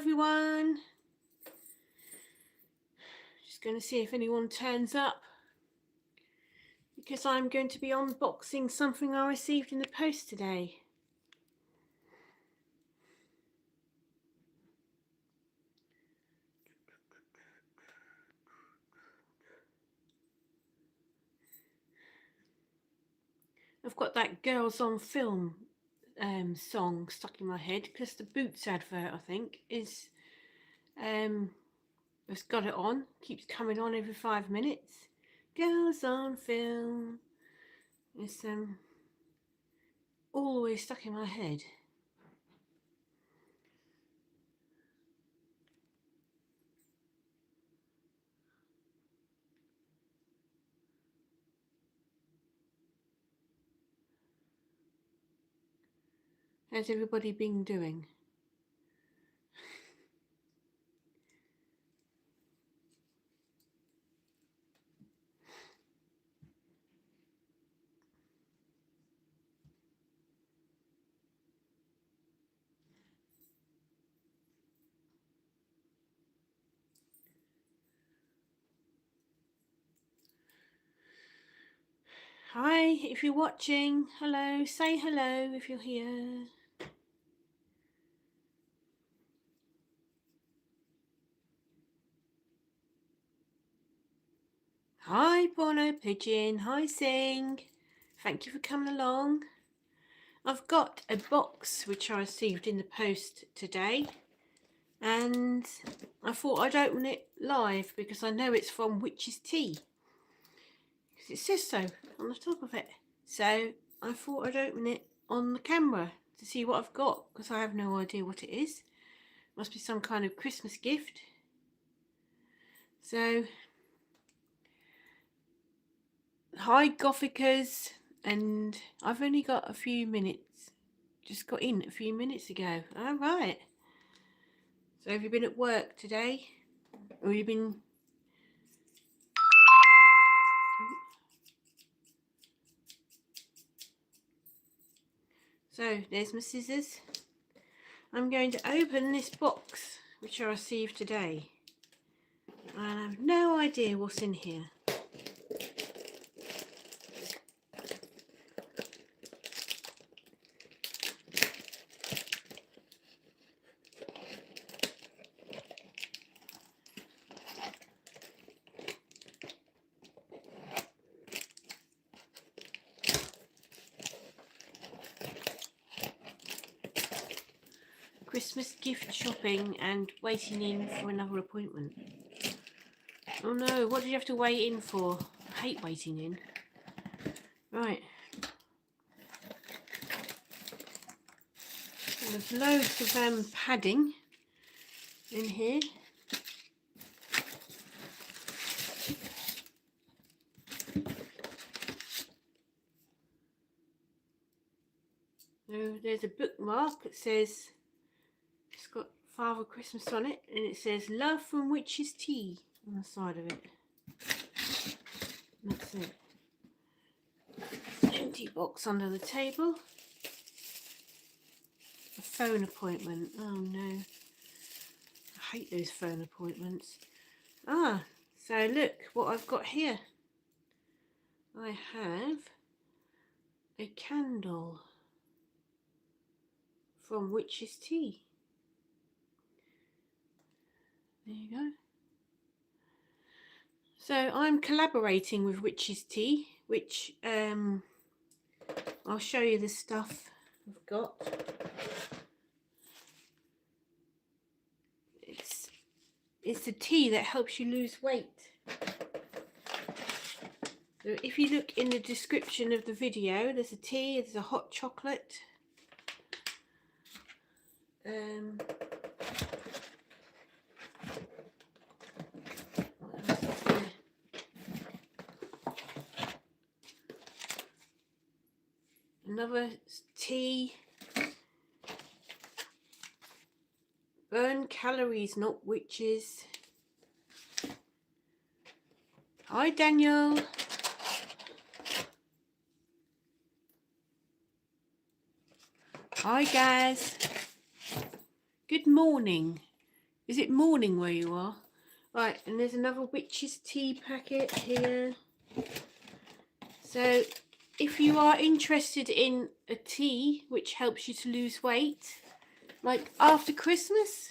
everyone. Just going to see if anyone turns up because I'm going to be unboxing something I received in the post today. I've got that Girls on Film song stuck in my head because the Boots advert, I think, is it's got it on, keeps coming on every 5 minutes. Girls on Film. It's always stuck in my head. How's everybody been doing? Hi, if you're watching, hello, say hello if you're here. Hi, Bono Pigeon, hi, Sing. Thank you for coming along. I've got a box which I received in the post today, and I thought I'd open it live because I know it's from Witch's Tea, because it says so on the top of it. So I thought I'd open it on the camera to see what I've got, because I have no idea what it is. Must be some kind of Christmas gift. So, hi Gothicas, and I've only got a few minutes, just got in a few minutes ago. All right. So have you been at work today? Or have you been... So there's my scissors. I'm going to open this box which I received today, and I have no idea what's in here. Christmas gift shopping and waiting in for another appointment. Oh no, what did you have to wait in for? I hate waiting in. Right. There's loads of padding in here. So there's a bookmark that says, it's got Father Christmas on it, and it says Love from Witch's Tea on the side of it. That's it. Empty box under the table. A phone appointment. Oh no. I hate those phone appointments. Ah, so look what I've got here. I have a candle from Witch's Tea. There you go. So I'm collaborating with Witch's Tea, which I'll show you the stuff I've got. It's a tea that helps you lose weight. So if you look in the description of the video, there's a tea, there's a hot chocolate. Another tea. Burn calories, not witches. Hi Daniel. Hi guys. Good morning. Is it morning where you are? Right, and there's another witch's tea packet here. So if you are interested in a tea which helps you to lose weight, like after Christmas,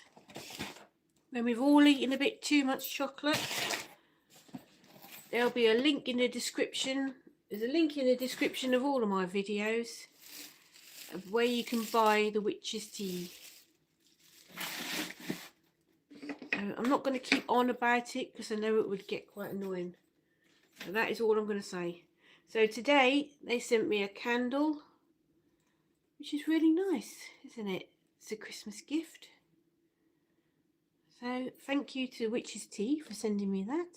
when we've all eaten a bit too much chocolate, there'll be a link in the description. There's a link in the description of all of my videos of where you can buy the witch's tea. So I'm not going to keep on about it because I know it would get quite annoying. So that is all I'm going to say. So today they sent me a candle, which is really nice, isn't it? It's a Christmas gift. So thank you to Witch's Tea for sending me that.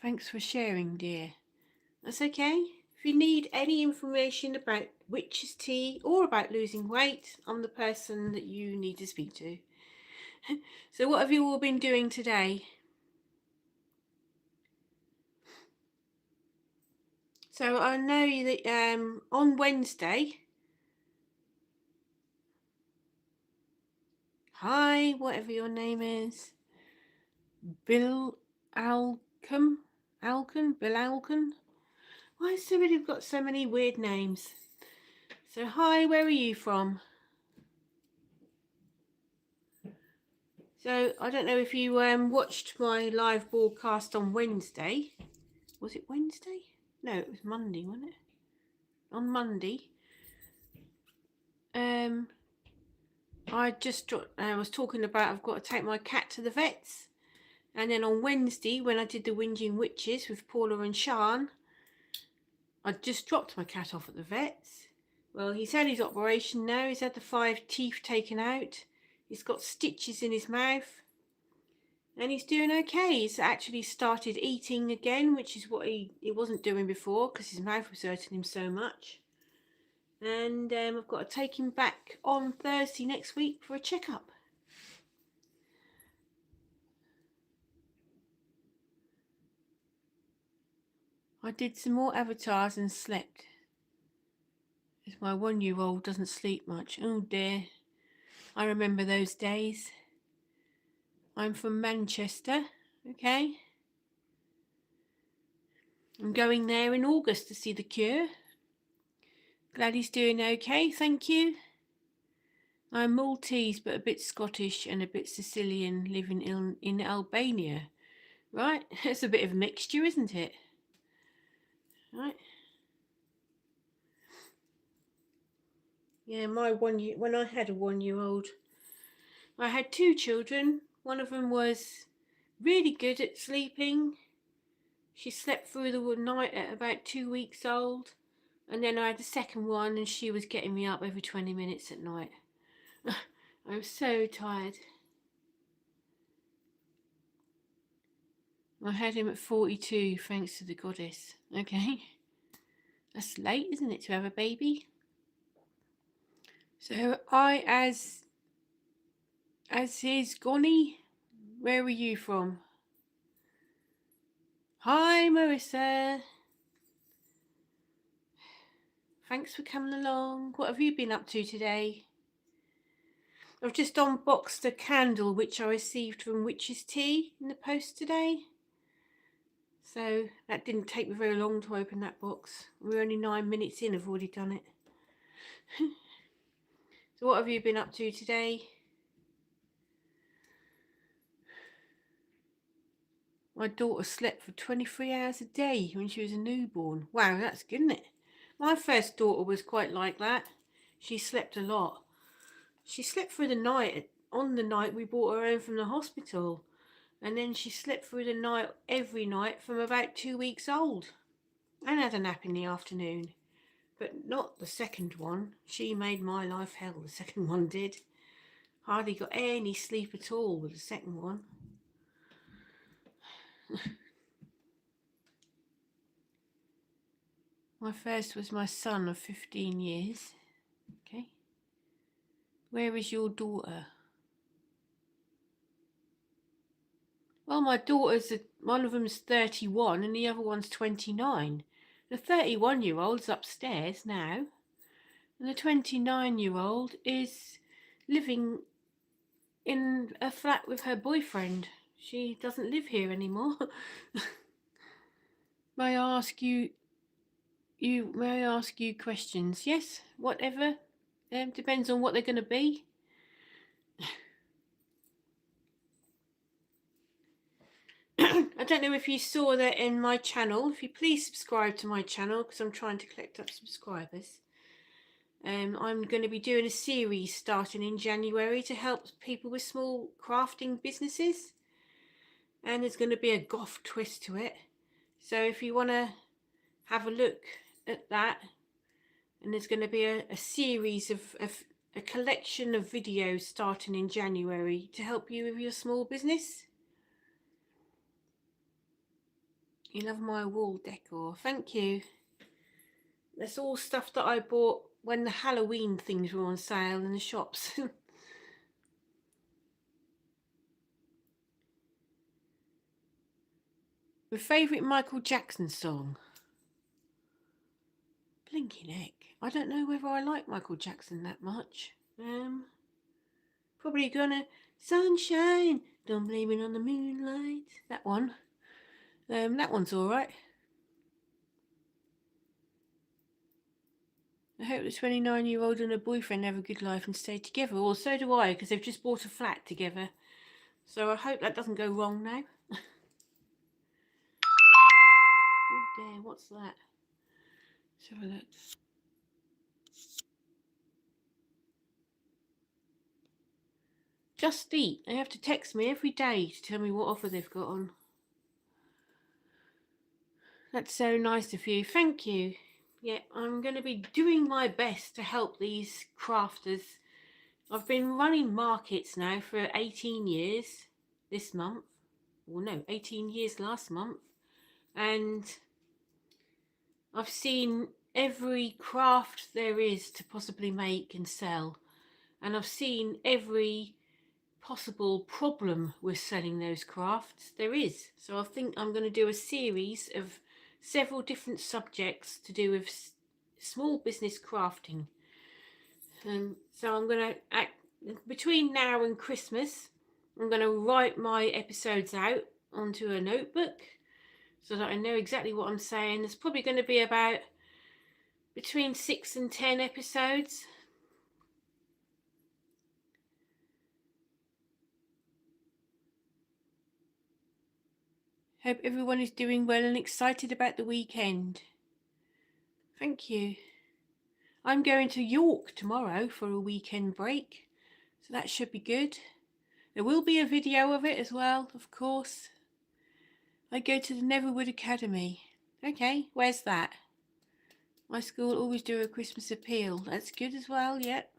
Thanks for sharing, dear. That's okay. If you need any information about Witch's Tea or about losing weight, I'm the person that you need to speak to. So what have you all been doing today? So I know that on Wednesday, hi, whatever your name is, Bill Alcon. Why has somebody got so many weird names? So hi, where are you from? So I don't know if you watched my live broadcast on Wednesday. Was it Wednesday? No, it was Monday, wasn't it? On Monday. I was talking about I've got to take my cat to the vets. And then on Wednesday, when I did the Whinging Witches with Paula and Sean, I just dropped my cat off at the vets. Well, he's had his operation now. He's had the 5 teeth taken out. He's got stitches in his mouth. And he's doing okay. He's actually started eating again, which is what he wasn't doing before because his mouth was hurting him so much. And I've got to take him back on Thursday next week for a checkup. I did some more avatars and slept. As my 1-year-old doesn't sleep much. Oh dear. I remember those days. I'm from Manchester, okay? I'm going there in August to see the Cure. Glad he's doing okay, thank you. I'm Maltese but a bit Scottish and a bit Sicilian, living in Albania. Right, it's a bit of a mixture, isn't it? Right. Yeah, when I had a 1-year-old, I had 2 children. One of them was really good at sleeping. She slept through the night at about 2 weeks old. And then I had the second one and she was getting me up every 20 minutes at night. I was so tired. I had him at 42, thanks to the goddess. Okay. That's late, isn't it, to have a baby? So as is Goni, where are you from? Hi, Marissa. Thanks for coming along. What have you been up to today? I've just unboxed a candle which I received from Witch's Tea in the post today. So that didn't take me very long to open that box. We're only 9 minutes in, I've already done it. So what have you been up to today? My daughter slept for 23 hours a day when she was a newborn. Wow, that's good, isn't it? My first daughter was quite like that. She slept a lot. She slept through the night. On the night we brought her home from the hospital. And then she slept through the night every night from about 2 weeks old. And had a nap in the afternoon. But not the second one. She made my life hell, the second one did. Hardly got any sleep at all with the second one. My first was my son of 15 years. Okay. Where is your daughter? Well, my daughter's, one of them's 31 and the other one's 29. The 31-year-old's upstairs now, and the 29-year-old is living in a flat with her boyfriend. She doesn't live here anymore. May I ask you questions? Yes, whatever. Depends on what they're going to be. I don't know if you saw that in my channel. If you please subscribe to my channel, because I'm trying to collect up subscribers. I'm going to be doing a series starting in January to help people with small crafting businesses. And there's going to be a goth twist to it. So if you want to have a look at that, and there's going to be a series of a collection of videos starting in January to help you with your small business. You love my wall decor. Thank you. That's all stuff that I bought when the Halloween things were on sale in the shops. My favourite Michael Jackson song. Blinking heck. I don't know whether I like Michael Jackson that much. Probably gonna sunshine, don't blame it on the moonlight. That one. That one's alright. I hope the 29-year-old and her boyfriend have a good life and stay together. Well, so do I, because they've just bought a flat together. So I hope that doesn't go wrong now. Oh dear, what's that? Let's have a look. Just Eat. They have to text me every day to tell me what offer they've got on. That's so nice of you. Thank you. Yeah, I'm going to be doing my best to help these crafters. I've been running markets now for 18 years this month. Well, no, 18 years last month. And I've seen every craft there is to possibly make and sell. And I've seen every possible problem with selling those crafts there is. So I think I'm going to do a series of several different subjects to do with small business crafting. So I'm going to, between now and Christmas, I'm going to write my episodes out onto a notebook so that I know exactly what I'm saying. There's probably going to be about between 6 and 10 episodes. Hope everyone is doing well and excited about the weekend. Thank you. I'm going to York tomorrow for a weekend break, so that should be good. There will be a video of it as well, of course. I go to the Netherwood Academy. Okay, where's that? My school always do a Christmas appeal. That's good as well, yep.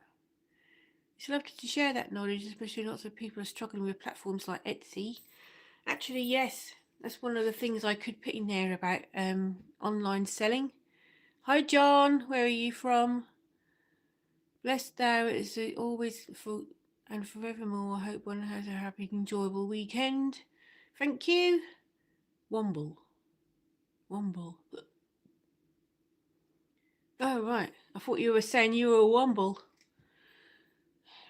It's lovely to share that knowledge, especially lots of people are struggling with platforms like Etsy. Actually, yes, that's one of the things I could put in there about online selling. Hi John, where are you from? Blessed thou is always for and forevermore. I hope one has a happy, enjoyable weekend. Thank you. Womble. Womble. Oh, right. I thought you were saying you were a womble.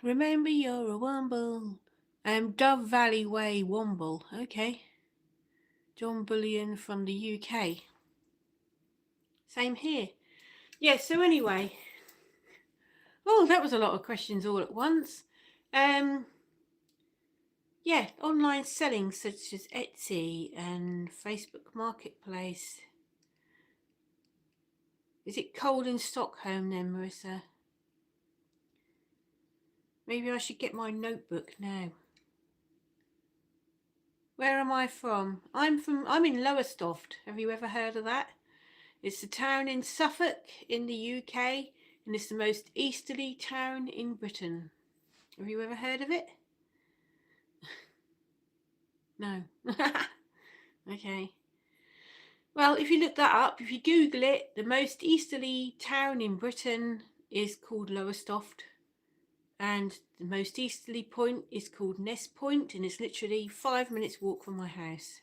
Remember you're a womble. Dove Valley Way Womble. Okay. John Bullion from the UK. Same here. Yeah, so anyway. Oh, that was a lot of questions all at once. Yeah, online selling such as Etsy and Facebook Marketplace. Is it cold in Stockholm then, Marissa? Maybe I should get my notebook now. Where am I from? I'm in Lowestoft. Have you ever heard of that? It's a town in Suffolk in the UK, and it's the most easterly town in Britain. Have you ever heard of it? No. Okay. Well, if you look that up, if you Google it, the most easterly town in Britain is called Lowestoft. And the most easterly point is called Nest Point, and it's literally 5 minutes walk from my house.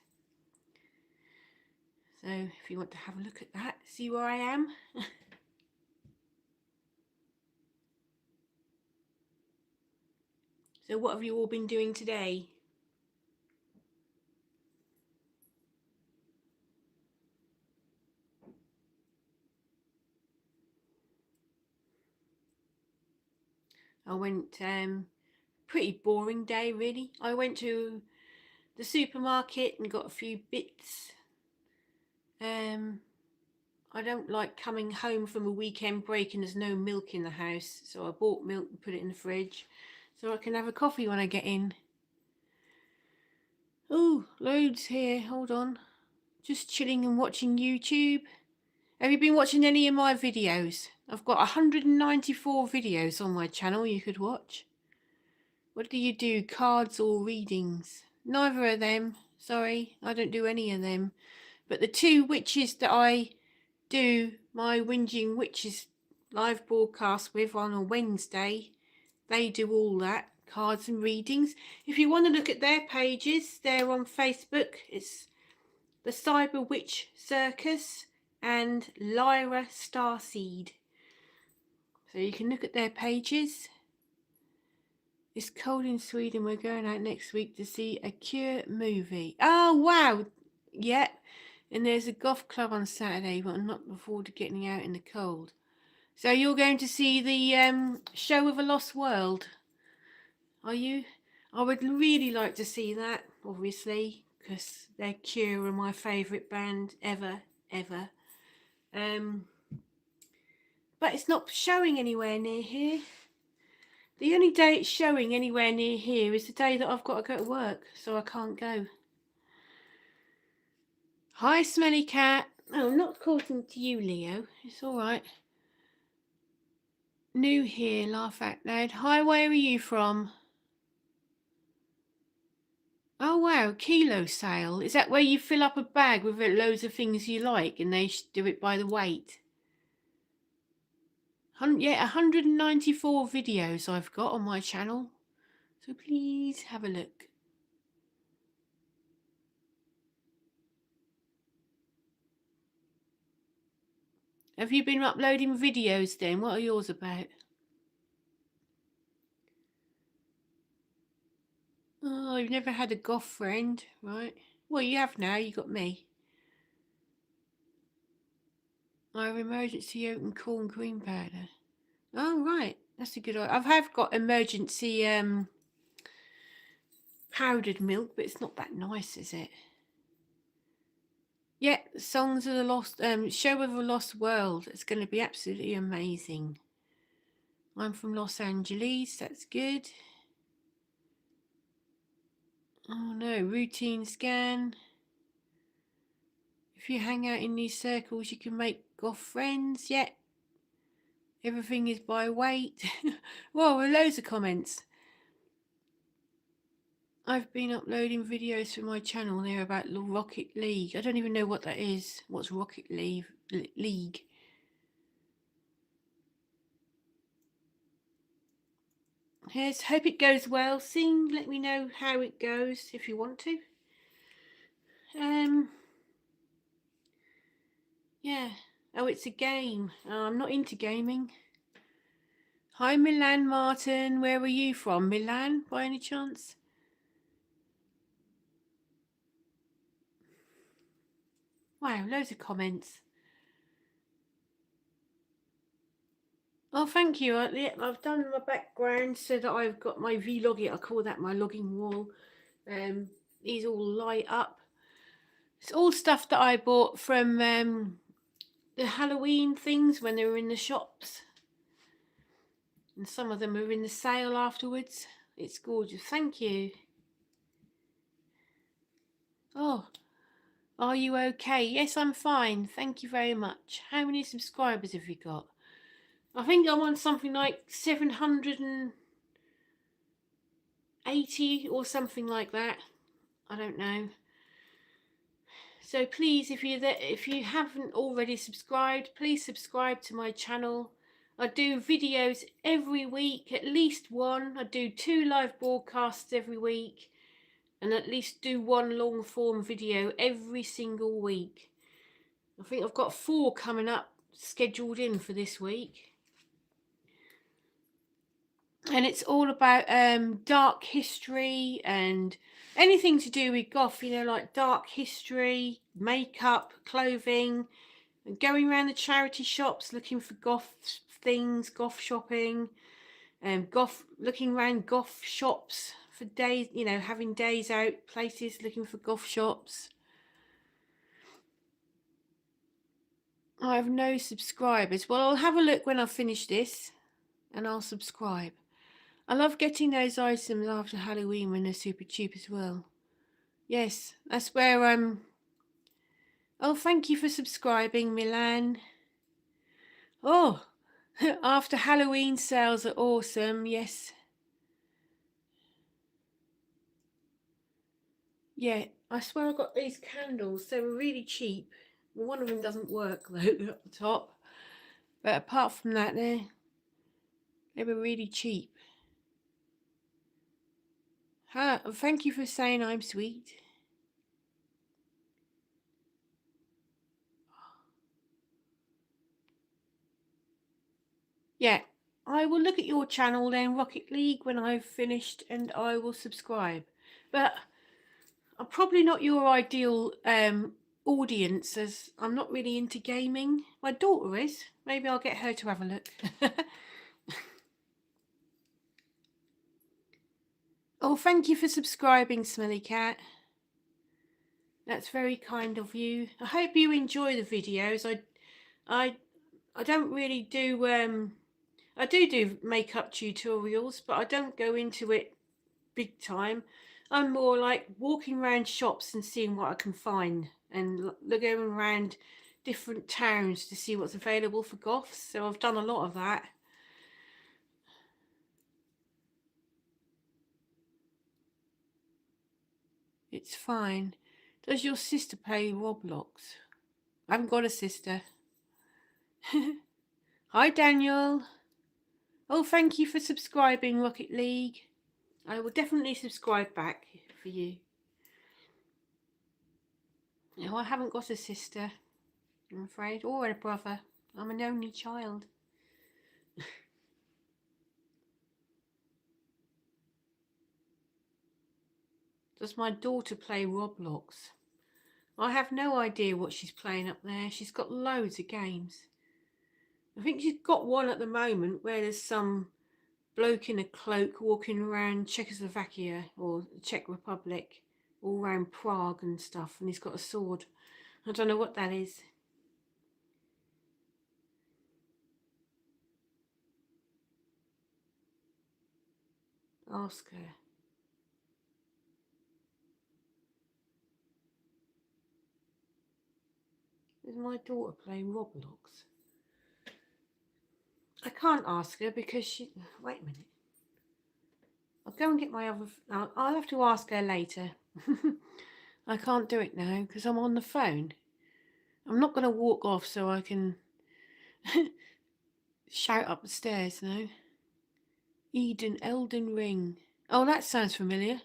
So if you want to have a look at that, see where I am. So what have you all been doing today? I went, pretty boring day really. I went to the supermarket and got a few bits. I don't like coming home from a weekend break and there's no milk in the house, so I bought milk and put it in the fridge so I can have a coffee when I get in. Oh, loads here, hold on. Just chilling and watching YouTube. Have you been watching any of my videos? I've got 194 videos on my channel you could watch. What do you do, cards or readings? Neither of them, sorry, I don't do any of them. But the two witches that I do my Whinging Witches live broadcast with on a Wednesday, they do all that, cards and readings. If you want to look at their pages, they're on Facebook. It's the Cyber Witch Circus and Lyra Starseed. So you can look at their pages. It's cold in Sweden. We're going out next week to see a Cure movie. Oh, wow. Yeah. And there's a Goth club on Saturday, but I'm not looking forward to getting out in the cold. So you're going to see the Show of a Lost World, are you? I would really like to see that, obviously, because they're Cure are my favourite band ever. But it's not showing anywhere near here. The only day it's showing anywhere near here is the day that I've got to go to work, so I can't go. Hi, Smelly Cat. Oh, I'm not talking to you, Leo. It's all right. New here, laugh out loud. Hi, where are you from? Oh, wow, kilo sale. Is that where you fill up a bag with loads of things you like and they do it by the weight? Yeah, 194 videos I've got on my channel. So please have a look. Have you been uploading videos then? What are yours about? Oh, you've never had a goth friend, right? Well, you have now. You got me. I have emergency oat and corn cream powder. Oh, right. That's a good idea. I have got emergency powdered milk, but it's not that nice, is it? Yeah, Songs of the Lost, Show of a Lost World. It's going to be absolutely amazing. I'm from Los Angeles. That's good. Oh no, routine scan. If you hang out in these circles, you can make goth friends. Yeah. Everything is by weight. Whoa, loads of comments. I've been uploading videos for my channel. They're about Rocket League. I don't even know what that is. What's Rocket League? Yes, hope it goes well. Sing, let me know how it goes if you want to. Yeah. Oh, it's a game. Oh, I'm not into gaming. Hi, Milan Martin. Where are you from? Milan, by any chance? Wow, loads of comments. Oh, thank you. I've done my background so that I've got my vlogging. I call that my logging wall. These all light up. It's all stuff that I bought from the Halloween things when they were in the shops. And some of them are in the sale afterwards. It's gorgeous. Thank you. Oh, are you okay? Yes, I'm fine. Thank you very much. How many subscribers have you got? I think I'm on something like 780 or something like that. I don't know. So please, if you haven't already subscribed, please subscribe to my channel. I do videos every week, at least one. I do 2 live broadcasts every week and at least do 1 long form video every single week. I think I've got 4 coming up scheduled in for this week. And it's all about dark history and anything to do with goth, you know, like dark history, makeup, clothing, and going around the charity shops looking for goth things, goth shopping, and goth, looking around goth shops for days, you know, having days out, places looking for goth shops. I have no subscribers. Well, I'll have a look when I finish this and I'll subscribe. I love getting those items after Halloween when they're super cheap as well. Yes, that's where oh, thank you for subscribing, Milan. Oh, after Halloween sales are awesome. Yes. Yeah, I swear I got these candles. They were really cheap. One of them doesn't work though at the top. But apart from that, they were really cheap. Thank you for saying I'm sweet. Yeah, I will look at your channel then, Rocket League, when I've finished, and I will subscribe. But I'm probably not your ideal audience, as I'm not really into gaming. My daughter is. Maybe I'll get her to have a look. Oh, thank you for subscribing, Smelly Cat. That's very kind of you. I hope you enjoy the videos. I don't really do I do makeup tutorials, but I don't go into it big time. I'm more like walking around shops and seeing what I can find, and going around different towns to see what's available for goths. So I've done a lot of that. It's fine. Does your sister play Roblox? I haven't got a sister. Hi, Daniel. Oh, thank you for subscribing, Rocket League. I will definitely subscribe back for you. No, I haven't got a sister, I'm afraid, or a brother. I'm an only child. Does my daughter play Roblox? I have no idea what she's playing up there. She's got loads of games. I think she's got one at the moment where there's some bloke in a cloak walking around Czechoslovakia or the Czech Republic, all around Prague and stuff, and he's got a sword. I don't know what that is. Ask her. Is my daughter playing Roblox? I can't ask her because she... Wait a minute. I'll go and get my other... I'll have to ask her later. I can't do it now because I'm on the phone. I'm not going to walk off so I can shout up the stairs now. Elden Ring. Oh, that sounds familiar.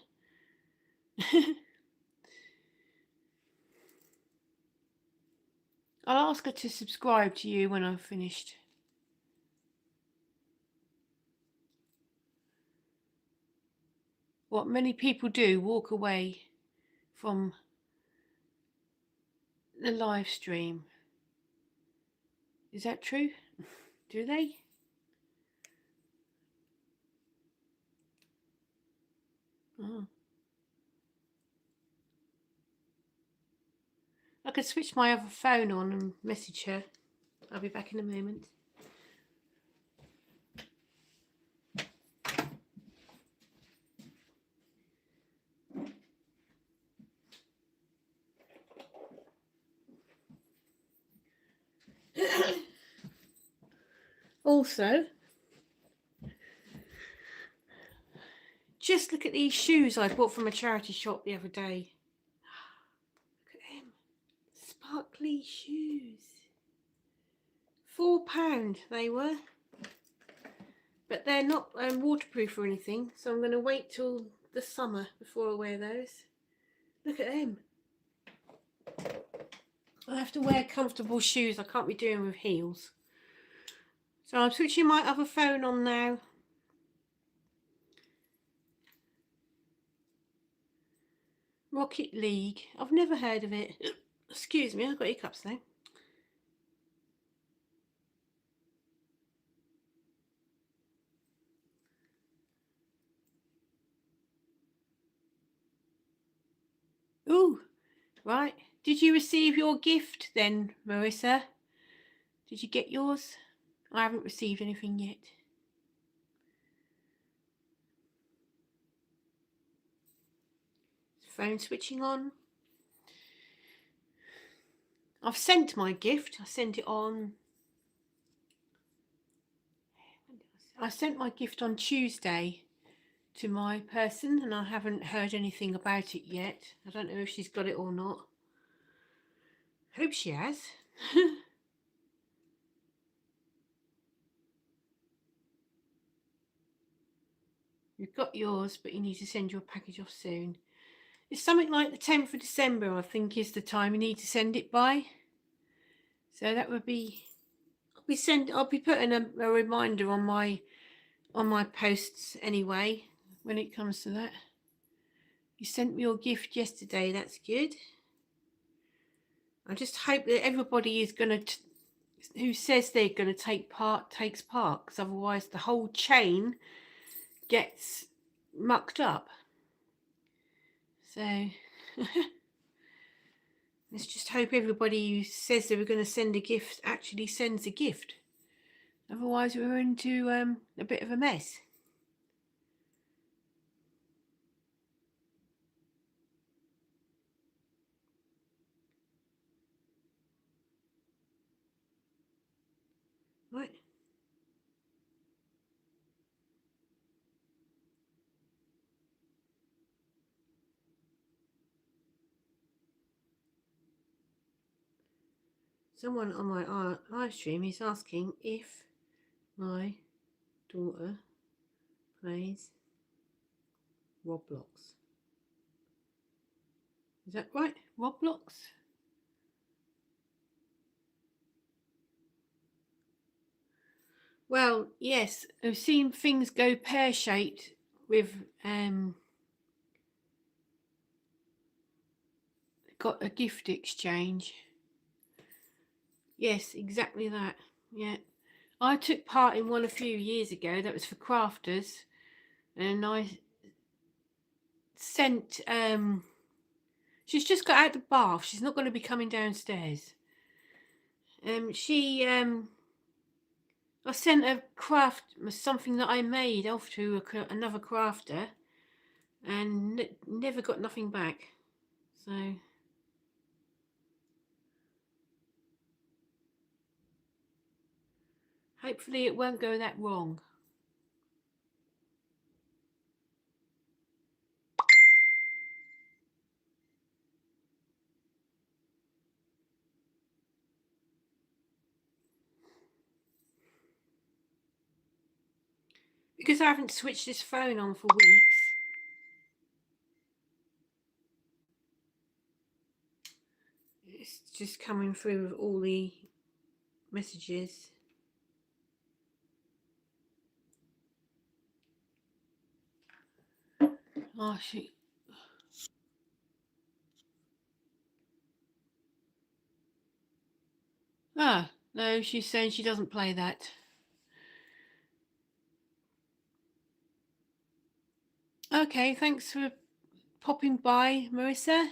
I'll ask her to subscribe to you when I've finished. What many people do, walk away from the live stream. Is that true? Do they? Oh. I could switch my other phone on and message her. I'll be back in a moment. Also, just look at these shoes I bought from a charity shop the other day. Look at them. Sparkly shoes. £4 they were. But they're not waterproof or anything, so I'm going to wait till the summer before I wear those. Look at them. I have to wear comfortable shoes. I can't be doing with heels. So I'm switching my other phone on now. Rocket League. I've never heard of it. Excuse me, I've got hiccups now. Ooh, right. Did you receive your gift then, Marissa? Did you get yours? I haven't received anything yet. Phone switching on. I've sent my gift. I sent it on. I sent my gift on Tuesday to my person, and I haven't heard anything about it yet. I don't know if she's got it or not. Hope she has. You've got yours, but you need to send your package off soon. It's something like the 10th of December, I think, is the time you need to send it by. So that would be. I'll be putting a reminder on my posts anyway when it comes to that. You sent me your gift yesterday. That's good. I just hope that everybody is going to, who says they're going to take part, takes part, because otherwise the whole chain gets mucked up. So let's just hope everybody who says they were going to send a gift actually sends a gift. Otherwise we're into a bit of a mess. Right. Someone on my live stream is asking if my daughter plays Roblox. Is that right? Roblox? Well, yes, I've seen things go pear-shaped with got a gift exchange. Yes, exactly that. Yeah. I took part in one a few years ago that was for crafters, and I sent she's just got out the bath. She's not going to be coming downstairs. I sent a craft, something that I made off to another crafter, and never got nothing back. So hopefully it won't go that wrong. Because I haven't switched this phone on for weeks. It's just coming through with all the messages. Oh, shoot. Ah, no, she's saying she doesn't play that. Okay, thanks for popping by, Marissa.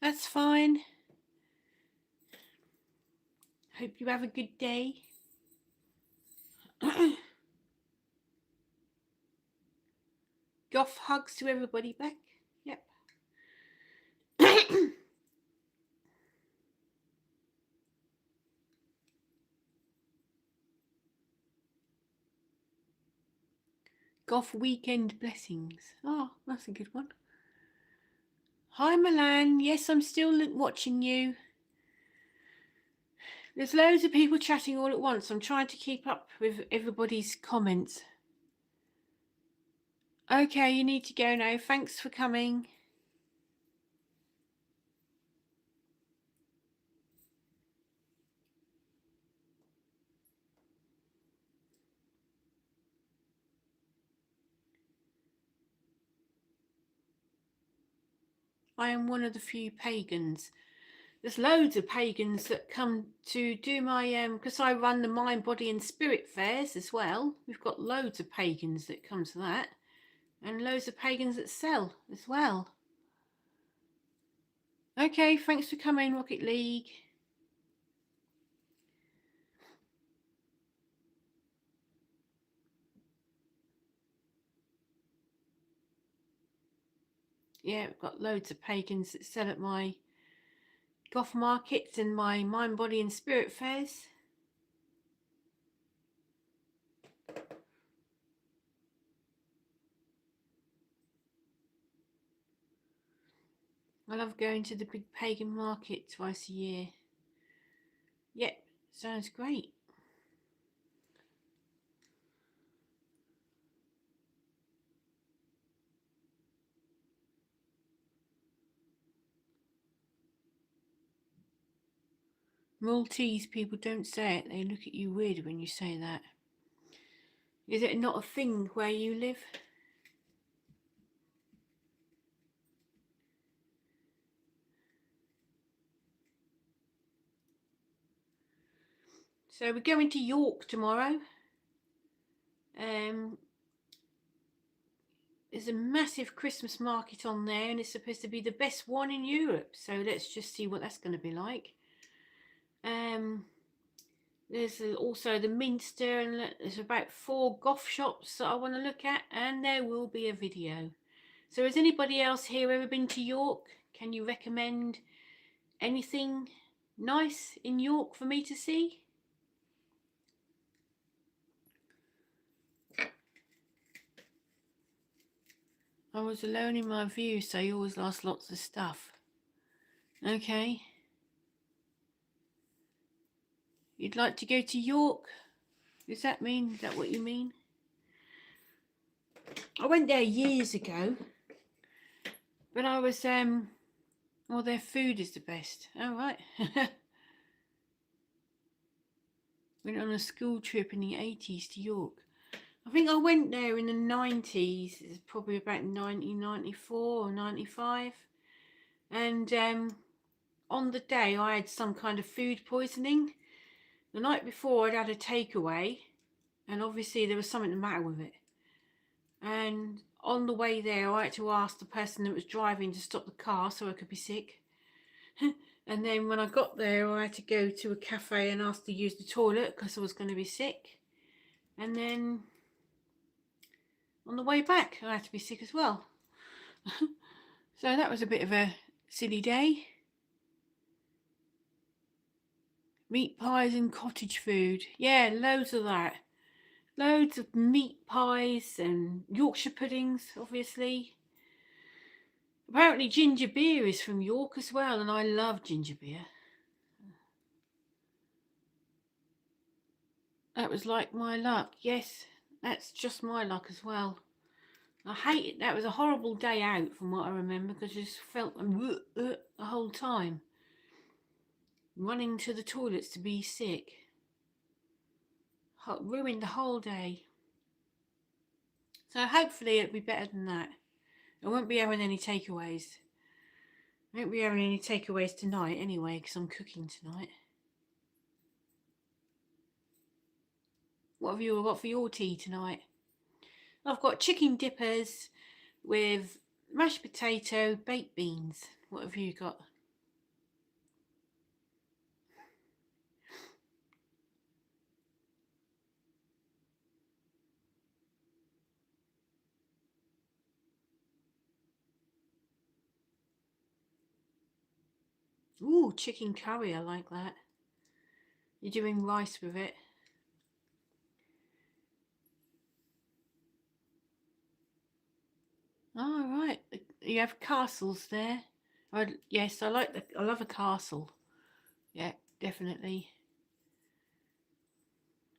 That's fine. Hope you have a good day. Goth hugs to everybody back. Yep. Goth weekend blessings. Oh, that's a good one. Hi, Milan. Yes, I'm still watching you. There's loads of people chatting all at once. I'm trying to keep up with everybody's comments. Okay, you need to go now. Thanks for coming. I am one of the few pagans. There's loads of pagans that come to do my, because I run the mind, body and spirit fairs as well. We've got loads of pagans that come to that, and loads of pagans that sell as well. Okay, thanks for coming, Rocket League. Yeah, we've got loads of pagans that sell at my Goth markets and my mind, body and spirit fairs. I love going to the big pagan market twice a year. Yep, sounds great. Maltese people don't say it. They look at you weird when you say that. Is it not a thing where you live? So we're going to York tomorrow. There's a massive Christmas market on there, and it's supposed to be the best one in Europe. So let's just see what that's going to be like. There's also the Minster, and there's about 4 Goth shops that I want to look at, and there will be a video. So has anybody else here ever been to York? Can you recommend anything nice in York for me to see? I was alone in my view, so you always lost lots of stuff. Okay. You'd like to go to York? Does that mean, is that what you mean? I went there years ago, but I was, well, their food is the best. Oh, right. Went on a school trip in the 80s to York. I think I went there in the 90s. It's probably about 1994 or 95. And on the day I had some kind of food poisoning. The night before I'd had a takeaway, and obviously there was something the matter with it. And on the way there I had to ask the person that was driving to stop the car so I could be sick. And then when I got there I had to go to a cafe and ask to use the toilet because I was going to be sick. And then on the way back I had to be sick as well. So that was a bit of a silly day. Meat pies and cottage food. Yeah, loads of that. Loads of meat pies and Yorkshire puddings, obviously. Apparently ginger beer is from York as well, and I love ginger beer. That was like my luck. Yes, that's just my luck as well. I hate it. That was a horrible day out from what I remember, because I just felt the whole time. Running to the toilets to be sick. Ruined the whole day. So hopefully it'll be better than that. I won't be having any takeaways. I won't be having any takeaways tonight anyway, because I'm cooking tonight. What have you got for your tea tonight? I've got chicken dippers with mashed potato, baked beans. What have you got? Ooh, chicken curry, I like that. You're doing rice with it. Oh, right. You have castles there. Yes, I love a castle. Yeah, definitely.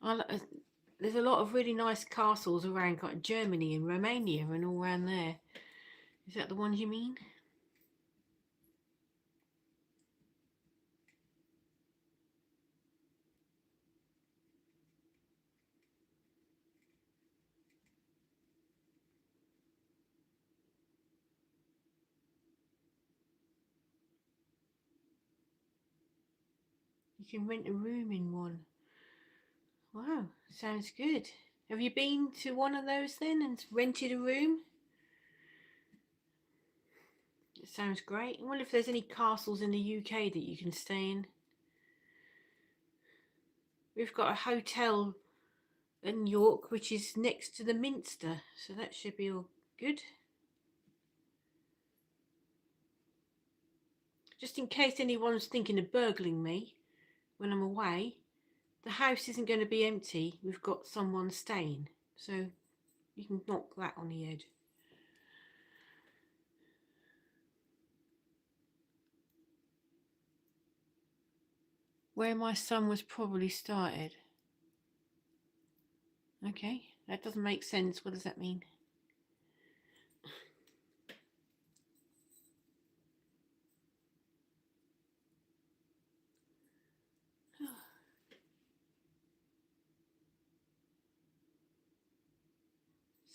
There's a lot of really nice castles around Germany and Romania and all around there. Is that the ones you mean? You can rent a room in one. Wow, sounds good. Have you been to one of those then and rented a room? It sounds great. I wonder if there's any castles in the UK that you can stay in. We've got a hotel in York which is next to the Minster, so that should be all good. Just in case anyone's thinking of burgling me when I'm away, the house isn't going to be empty. We've got someone staying, so you can knock that on the head. Where my son was probably started. Okay, that doesn't make sense. What does that mean?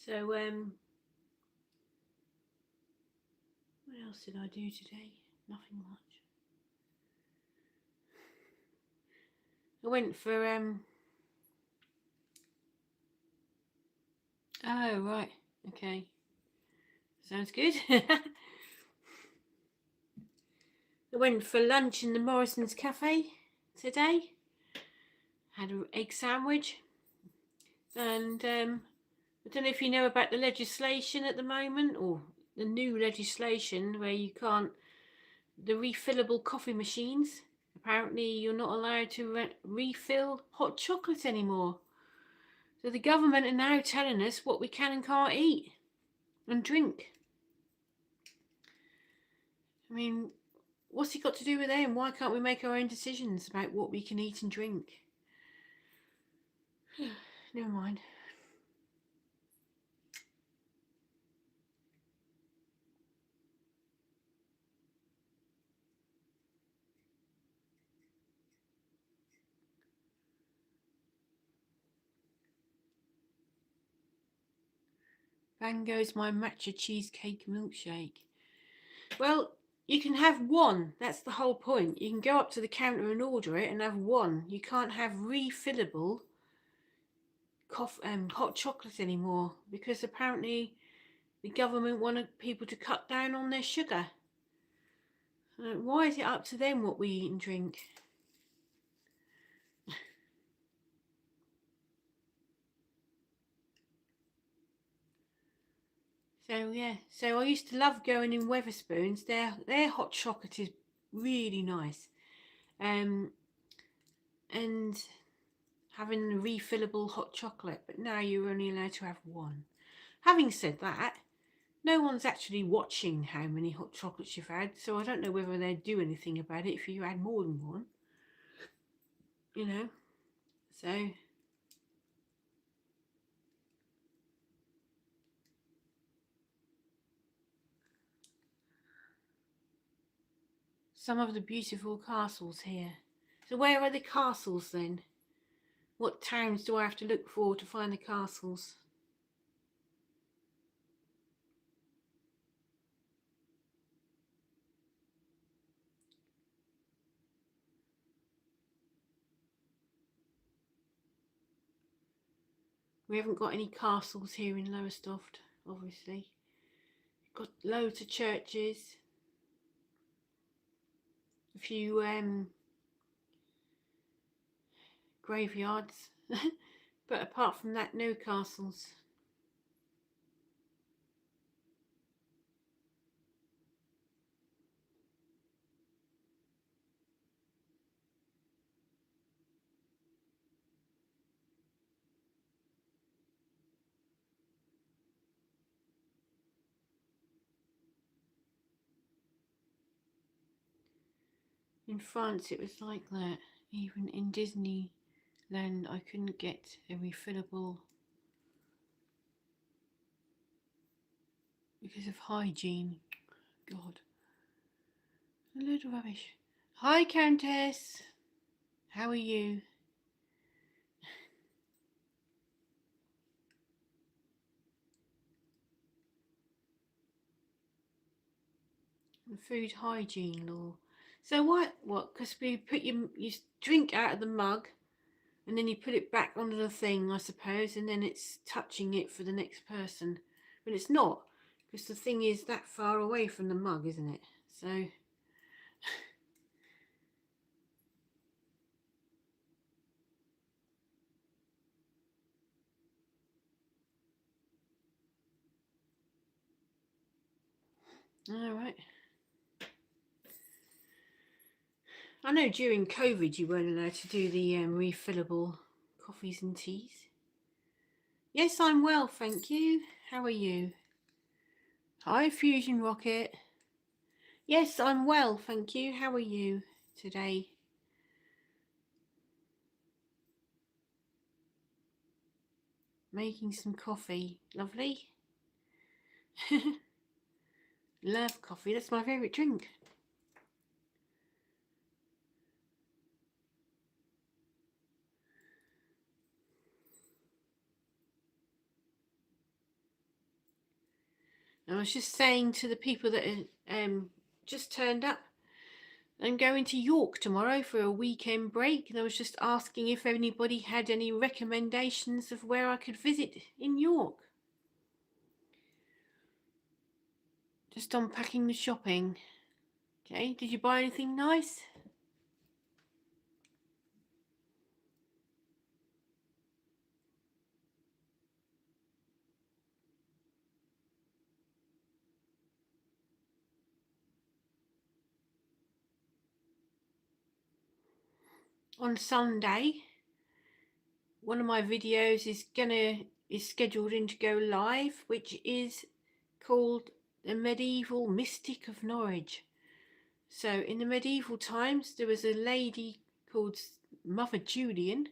So, what else did I do today? Nothing much. I went for, oh, right, okay. Sounds good. I went for lunch in the Morrison's Cafe today. Had an egg sandwich. And, I don't know if you know about the legislation at the moment, or the new legislation where you can't, the refillable coffee machines, apparently you're not allowed to refill hot chocolate anymore. So the government are now telling us what we can and can't eat and drink. I mean, what's it got to do with them? Why can't we make our own decisions about what we can eat and drink? Never mind. Bang goes my matcha cheesecake milkshake. Well, you can have one. That's the whole point. You can go up to the counter and order it and have one. You can't have refillable hot chocolate anymore because apparently the government wanted people to cut down on their sugar. Why is it up to them what we eat and drink? So yeah, so I used to love going in Weatherspoons. Their hot chocolate is really nice, and having a refillable hot chocolate. But now you're only allowed to have one. Having said that, no one's actually watching how many hot chocolates you've had, so I don't know whether they'd do anything about it if you had more than one. You know, so. Some of the beautiful castles here. So where are the castles then? What towns do I have to look for to find the castles? We haven't got any castles here in Lowestoft, obviously. Got loads of churches, a few graveyards, but apart from that, no castles. In France it was like that. Even in Disneyland I couldn't get a refillable because of hygiene. God. A load of rubbish. Hi Countess. How are you? The food hygiene law. So what? Because we put you drink out of the mug, and then you put it back onto the thing, I suppose, and then it's touching it for the next person. But it's not, because the thing is that far away from the mug, isn't it? So. All right. I know during COVID you weren't allowed to do the refillable coffees and teas. Yes, I'm well, thank you. How are you? Hi, Fusion Rocket. Yes, I'm well, thank you. How are you today? Making some coffee. Lovely. Love coffee. That's my favourite drink. I was just saying to the people that just turned up, I'm going to York tomorrow for a weekend break, and I was just asking if anybody had any recommendations of where I could visit in York. Just unpacking the shopping. Okay, did you buy anything nice? On Sunday, one of my videos is scheduled in to go live, which is called The Medieval Mystic of Norwich. So in the medieval times, there was a lady called Mother Julian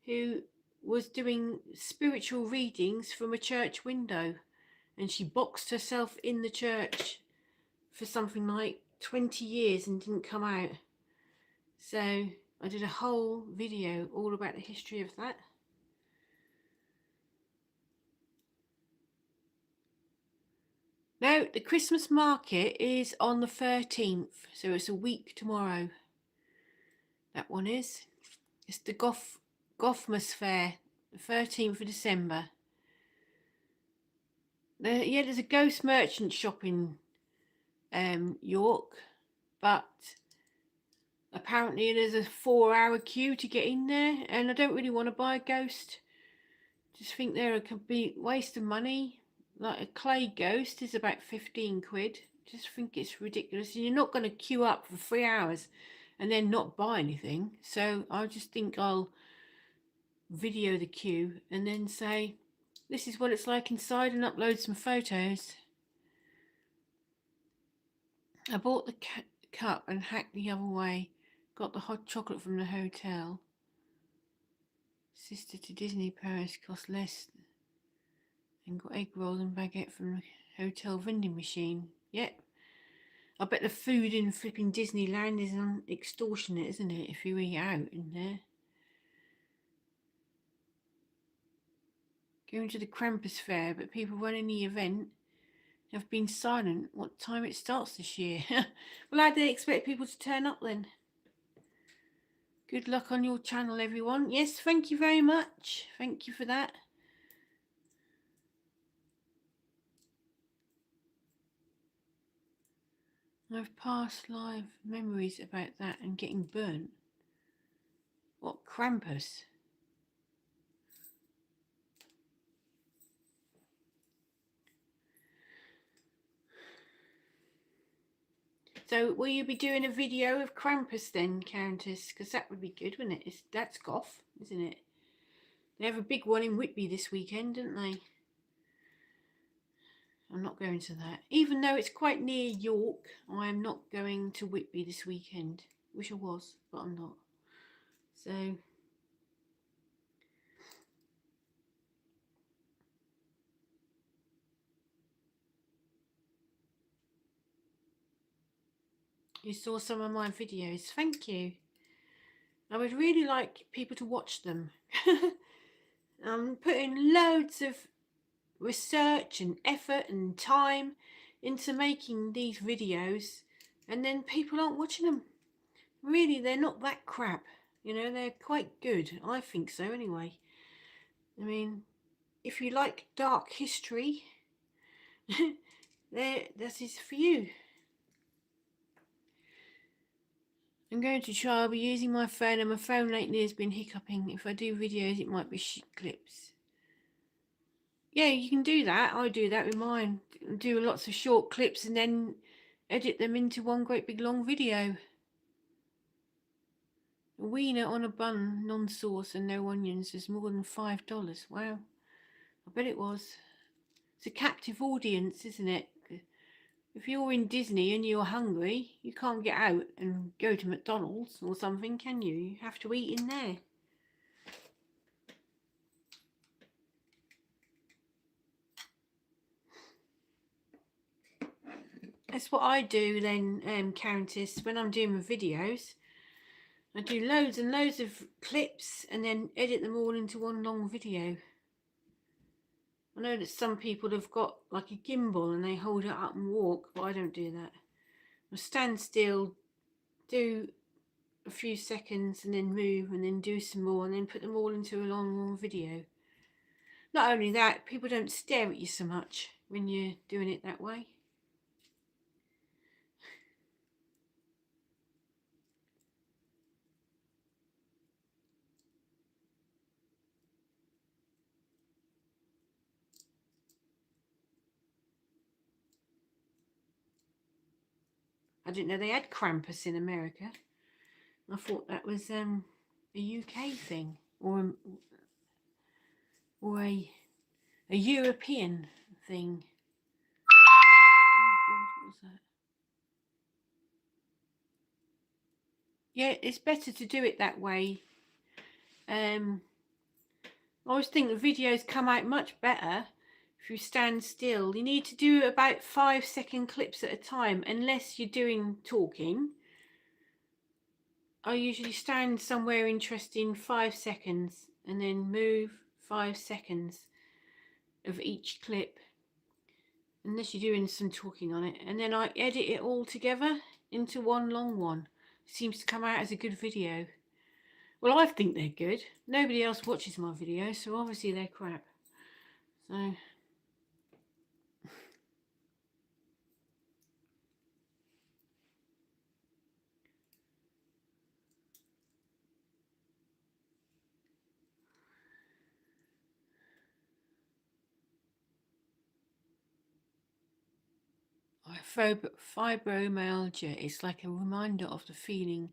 who was doing spiritual readings from a church window, and she boxed herself in the church for something like 20 years and didn't come out. So I did a whole video all about the history of that. No, the Christmas market is on the 13th, so it's a week tomorrow. That one is. It's the Gothmas Fair, the 13th of December. Yeah, there's a ghost merchant shop in York, but apparently there's a 4-hour queue to get in there, and I don't really want to buy a ghost. Just think they're a complete waste of money. Like a clay ghost is about 15 quid. Just think it's ridiculous. And you're not going to queue up for 3 hours and then not buy anything. So I just think I'll video the queue and then say, this is what it's like inside, and upload some photos. I bought the cup and hacked the other way. Got the hot chocolate from the hotel. Sister to Disney Paris cost less. And got egg roll and baguette from the hotel vending machine. Yep. I bet the food in flipping Disneyland is extortionate, isn't it, if you eat out in there. Going to the Krampus Fair, but people running the event have been silent what time it starts this year. Well, how do they expect people to turn up then? Good luck on your channel, everyone. Yes, thank you very much. Thank you for that. I've past live memories about that and getting burnt. What, Krampus? So will you be doing a video of Krampus then, Countess? Because that would be good, wouldn't it? That's Goth, isn't it? They have a big one in Whitby this weekend, don't they? I'm not going to that. Even though it's quite near York, I am not going to Whitby this weekend. Wish I was, but I'm not. So you saw some of my videos. Thank you. I would really like people to watch them. I'm putting loads of research and effort and time into making these videos, and then people aren't watching them. really, they're not that crap. You know, they're quite good. I think so anyway. I mean, if you like dark history, this is for you. I'm going to try. I'll be using my phone, and my phone lately has been hiccuping. If I do videos, it might be shit clips. Yeah, you can do that. I do that with mine. Do lots of short clips and then edit them into one great big long video. A wiener on a bun, non-sauce and no onions is more than $5. Wow, I bet it was. It's a captive audience, isn't it? If you're in Disney and you're hungry, you can't get out and go to McDonald's or something, can you? You have to eat in there. That's what I do then, Countess, when I'm doing my videos. I do loads and loads of clips and then edit them all into one long video. I know that some people have got like a gimbal and they hold it up and walk, but I don't do that. I stand still, do a few seconds and then move and then do some more and then put them all into a long video. Not only that, people don't stare at you so much when you're doing it that way. I didn't know they had Krampus in America. I thought that was a UK thing or a European thing. Oh God, what was that? Yeah, it's better to do it that way. I always think the videos come out much better if you stand still. You need to do about 5-second clips at a time, unless you're doing talking. I usually stand somewhere interesting 5 seconds and then move 5 seconds of each clip, unless you're doing some talking on it, and then I edit it all together into one long one. It seems to come out as a good video. Well, I think they're good. Nobody else watches my videos, so obviously they're crap. So fibromyalgia is like a reminder of the feeling.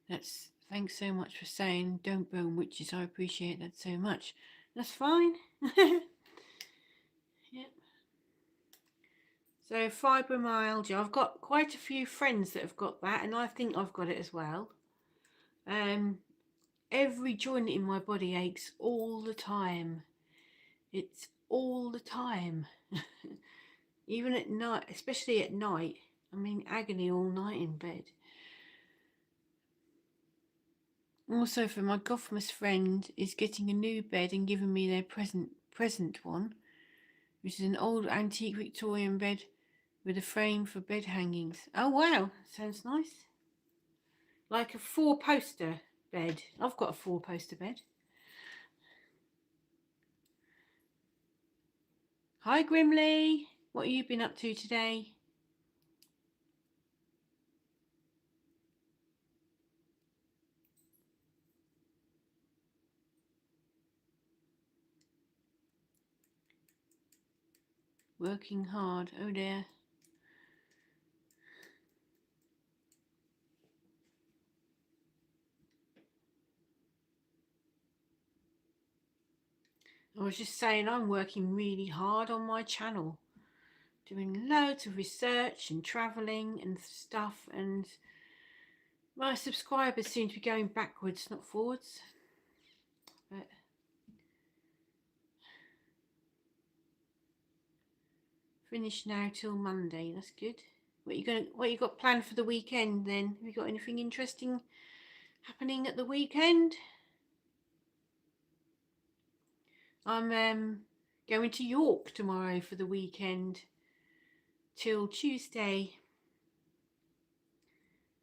Thanks so much for saying don't burn witches. I appreciate that so much. That's fine. Yep. So fibromyalgia, I've got quite a few friends that have got that, and I think I've got it as well. Every joint in my body aches all the time. It's all the time. Even at night, especially at night. I'm in agony all night in bed. Also, for my Gothmas friend is getting a new bed and giving me their present one, which is an old antique Victorian bed with a frame for bed hangings. Oh wow, sounds nice. Like a 4-poster bed. I've got a 4-poster bed. Hi Grimly, what have you been up to today? Working hard, oh dear. I was just saying I'm working really hard on my channel. Doing loads of research and travelling and stuff, and my subscribers seem to be going backwards, not forwards. But finished now till Monday, that's good. What you got planned for the weekend then? Have you got anything interesting happening at the weekend? I'm going to York tomorrow for the weekend till Tuesday.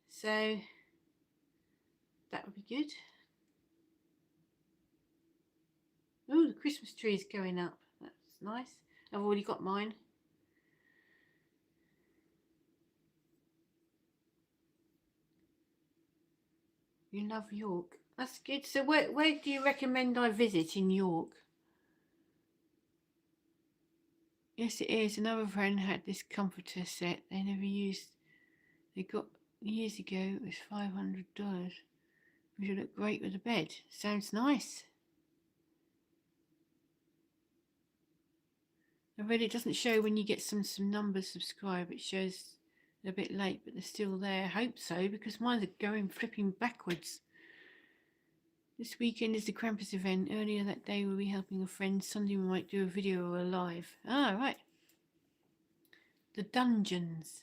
So that would be good. Oh, the Christmas tree is going up. That's nice. I've already got mine. You love York. That's good. So where do you recommend I visit in York? Yes, it is. Another friend had this comforter set they never used. They got years ago. It was $500. Which would look great with a bed. Sounds nice. I read it doesn't show when you get some numbers subscribed. It shows a bit late, but they're still there. I hope so, because mine's are going flipping backwards. This weekend is the Krampus event. Earlier that day we'll be helping a friend. Sunday we might do a video or a live. Ah, right. The dungeons.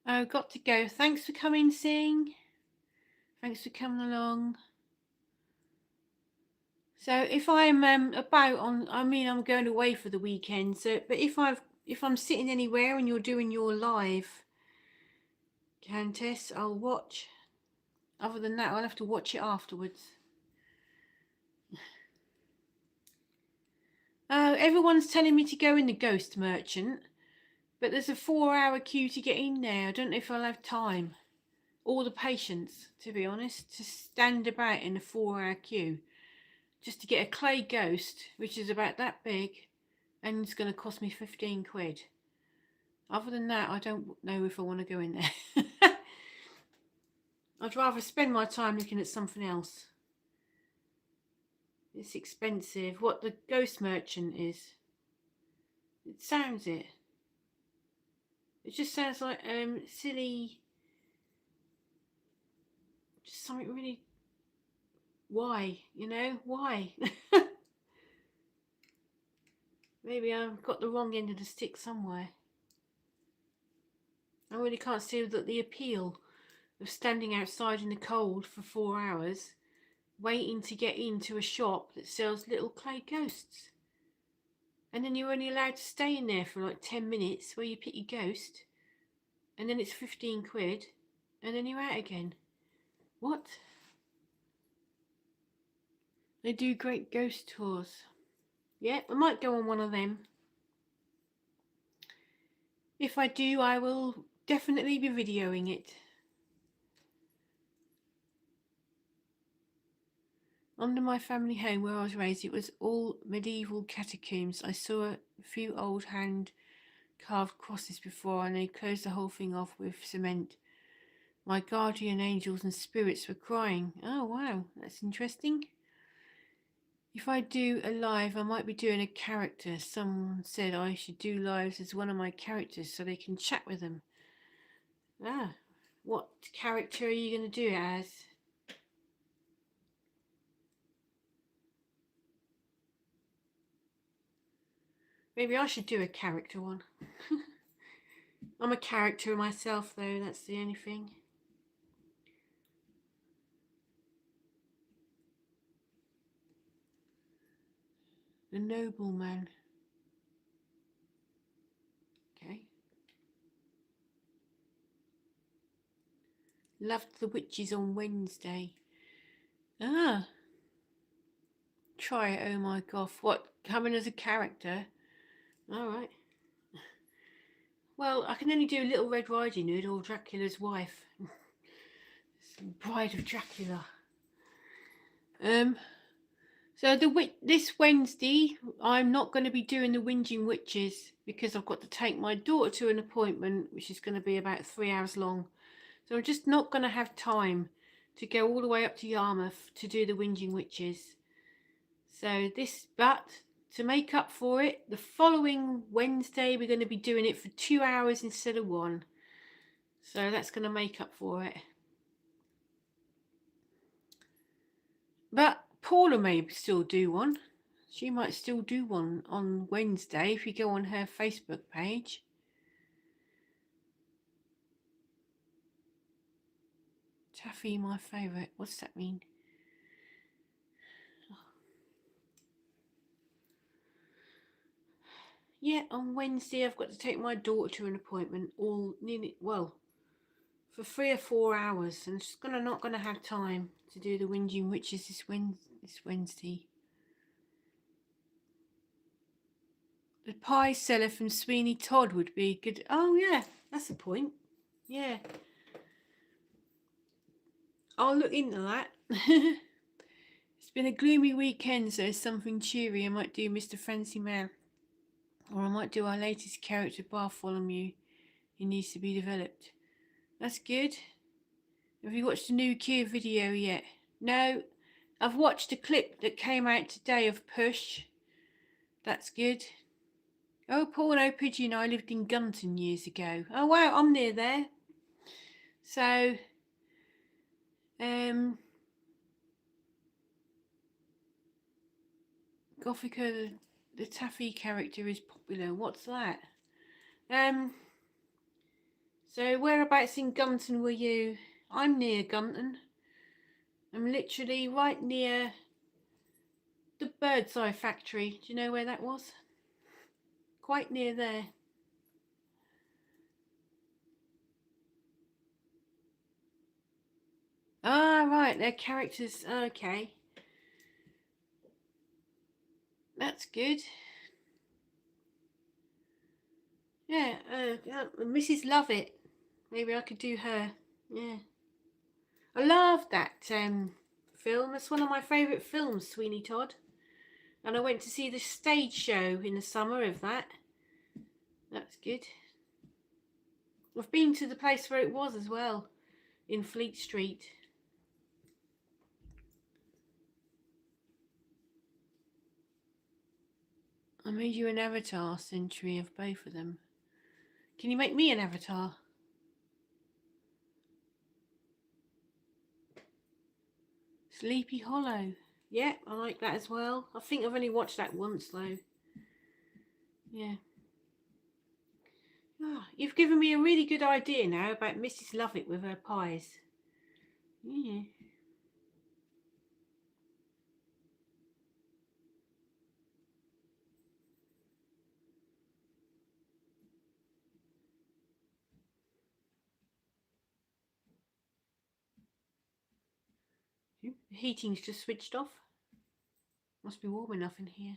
Oh, got to go. Thanks for coming, Sing. Thanks for coming along. So if I'm about on, I mean I'm going away for the weekend. So, but if I'm sitting anywhere and you're doing your live, Countess, I'll watch. Other than that, I'll have to watch it afterwards. Everyone's telling me to go in the Ghost Merchant, but there's a 4-hour queue to get in there. I don't know if I'll have time or the patience, to be honest, to stand about in a 4-hour queue just to get a clay ghost, which is about that big, and it's going to cost me 15 quid. Other than that, I don't know if I want to go in there. I'd rather spend my time looking at something else. It's expensive. What the Ghost Merchant is. It sounds it. It just sounds like silly. Just something really. Why? You know why? Maybe I've got the wrong end of the stick somewhere. I really can't see that the appeal of standing outside in the cold for 4 hours, waiting to get into a shop that sells little clay ghosts. And then you're only allowed to stay in there for like 10 minutes where you pick your ghost, and then it's 15 quid, and then you're out again. What? They do great ghost tours. Yeah, I might go on one of them. If I do, I will definitely be videoing it. Under my family home where I was raised, it was all medieval catacombs. I saw a few old hand carved crosses before, and they closed the whole thing off with cement. My guardian angels and spirits were crying. Oh wow, that's interesting. If I do a live, I might be doing a character. Someone said I should do lives as one of my characters so they can chat with them. Ah, what character are you going to do it as? Maybe I should do a character one. I'm a character myself though, that's the only thing. The nobleman. Okay. Loved the witches on Wednesday. Ah. Try it, oh my gosh. What, coming as a character? Alright. Well, I can only do Little Red Riding Hood or Dracula's wife. Bride of Dracula. So this Wednesday, I'm not going to be doing the Whinging Witches because I've got to take my daughter to an appointment, which is going to be about 3 hours long. So I'm just not going to have time to go all the way up to Yarmouth to do the Whinging Witches. So but to make up for it, the following Wednesday we're going to be doing it for 2 hours instead of 1. So that's going to make up for it. But Paula may still do one. She might still do one on Wednesday if you go on her Facebook page. Taffy, my favourite. What's that mean? Yeah, on Wednesday I've got to take my daughter to an appointment. for 3 or 4 hours, and she's not gonna have time to do the Whinging Witches this Wednesday. The pie seller from Sweeney Todd would be good. Oh yeah, that's a point. Yeah, I'll look into that. It's been a gloomy weekend, so something cheery. I might do Mr. Fancy Man, or I might do our latest character, Bartholomew. He needs to be developed. That's good. Have you watched the new Q video yet? No, I've watched a clip that came out today of Push. That's good. Oh, Porno Pigeon, I lived in Gunton years ago. Oh wow, I'm near there. So, Gothica, the Taffy character is popular. What's that? So whereabouts in Gunton were you? I'm near Gunton. I'm literally right near the Bird's Eye factory. Do you know where that was? Quite near there. Ah, right, they're characters. Okay. That's good. Yeah, Mrs. Lovett. Maybe I could do her. Yeah. I love that film. It's one of my favourite films, Sweeney Todd. And I went to see the stage show in the summer of that. That's good. I've been to the place where it was as well, in Fleet Street. I made you an avatar century of both of them. Can you make me an avatar? Sleepy Hollow. Yeah, I like that as well. I think I've only watched that once though. Yeah. Ah, you've given me a really good idea now about Mrs. Lovett with her pies. Yeah. The heating's just switched off. Must be warm enough in here.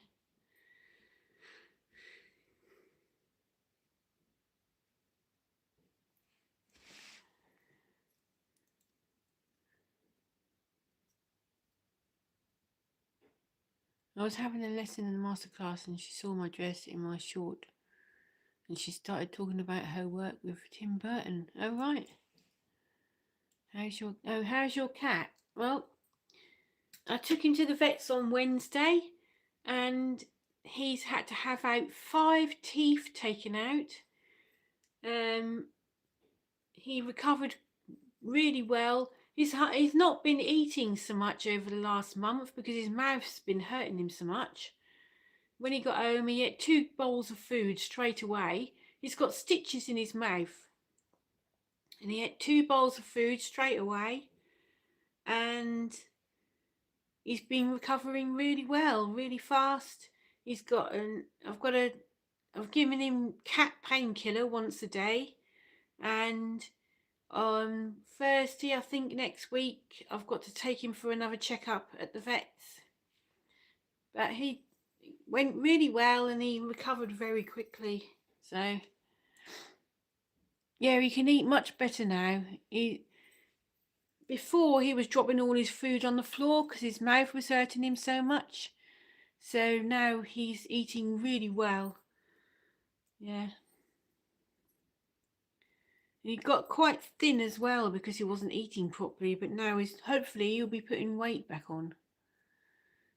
I was having a lesson in the masterclass and she saw my dress in my short and she started talking about her work with Tim Burton. Oh right. How's your cat? Well, I took him to the vets on Wednesday and he's had to have out 5 teeth taken out. He recovered really well. He's not been eating so much over the last month because his mouth's been hurting him so much. When he got home, he ate 2 bowls of food straight away. He's got stitches in his mouth. And he ate 2 bowls of food straight away. And he's been recovering really well, really fast. I've given him cat painkiller once a day. And on Thursday, I think next week, I've got to take him for another checkup at the vets. But he went really well and he recovered very quickly. So, yeah, he can eat much better now. Before, he was dropping all his food on the floor because his mouth was hurting him so much. So now he's eating really well. Yeah. He got quite thin as well because he wasn't eating properly, but now hopefully he'll be putting weight back on.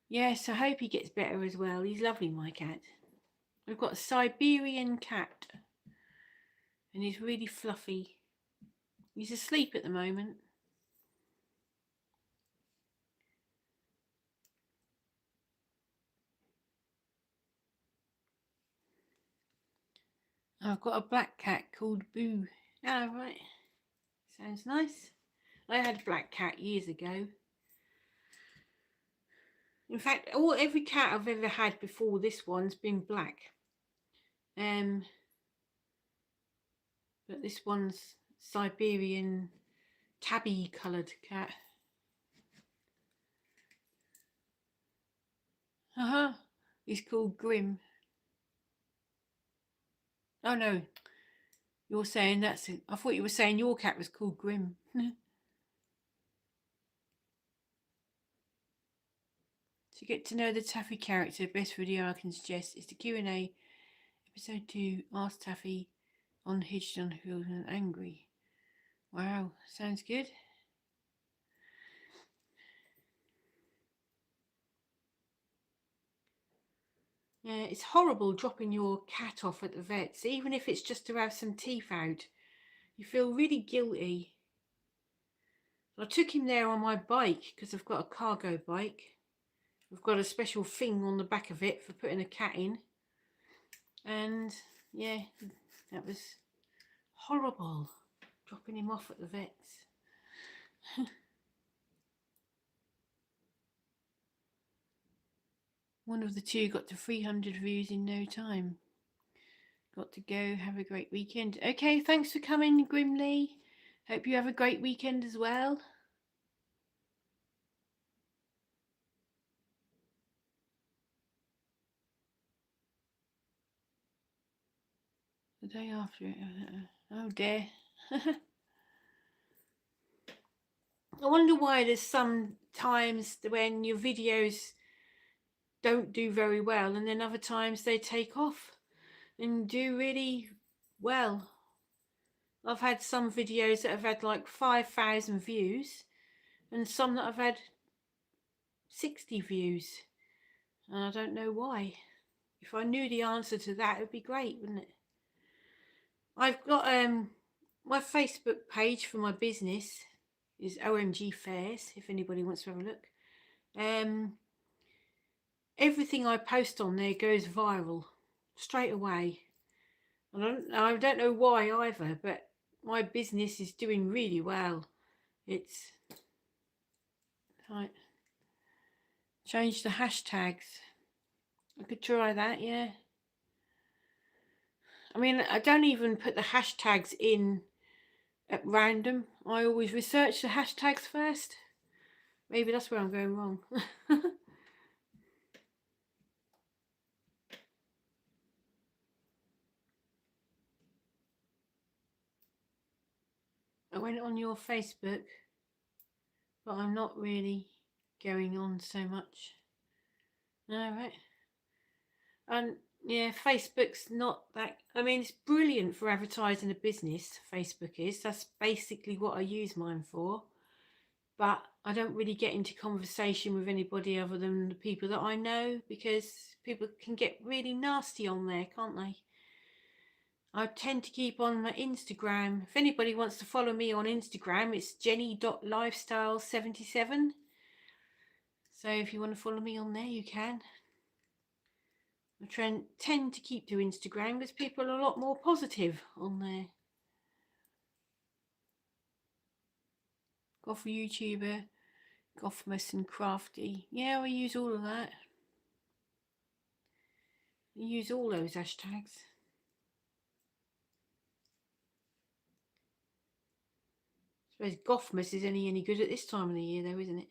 Yes, I hope he gets better as well. He's lovely, my cat. We've got a Siberian cat and he's really fluffy. He's asleep at the moment. I've got a black cat called Boo. Ah, right. Sounds nice. I had a black cat years ago. In fact, every cat I've ever had before this one's been black. But this one's Siberian tabby coloured cat. He's called Grim. Oh no, you're saying that's it. I thought you were saying your cat was called Grim. To get to know the Taffy character, best video I can suggest is the Q&A episode 2. Ask Taffy on Hitched on Heels and Angry. Wow, sounds good. Yeah, it's horrible dropping your cat off at the vets, even if it's just to have some teeth out. You feel really guilty. I took him there on my bike because I've got a cargo bike. I've got a special thing on the back of it for putting a cat in. And yeah, that was horrible, dropping him off at the vets. One of the two got to 300 views in no time. Got to go. Have a great weekend. Okay, thanks for coming, Grimly. Hope you have a great weekend as well. The day after it. Oh dear. I wonder why there's some times when your videos don't do very well and then other times they take off and do really well. I've had some videos that have had like 5,000 views and some that have had 60 views, and I don't know why. If I knew the answer to that, it would be great, wouldn't it? I've got my Facebook page for my business is OMG Fairs, if anybody wants to have a look. Everything I post on there goes viral straight away. I don't know why either, but my business is doing really well. It's right. Change the hashtags. I could try that, yeah. I mean, I don't even put the hashtags in at random. I always research the hashtags first. Maybe that's where I'm going wrong. I went on your Facebook, but I'm not really going on so much. All right. And yeah, Facebook's not that, I mean, it's brilliant for advertising a business, Facebook is. That's basically what I use mine for. But I don't really get into conversation with anybody other than the people that I know, because people can get really nasty on there, can't they? I tend to keep on my Instagram. If anybody wants to follow me on Instagram, it's jenny.lifestyle77. So if you want to follow me on there, you can. I tend to keep to Instagram because people are a lot more positive on there. Goth YouTuber, Gothmas and Crafty. Yeah, I use all of that. I use all those hashtags. I suppose Gothmas is only any good at this time of the year though, isn't it?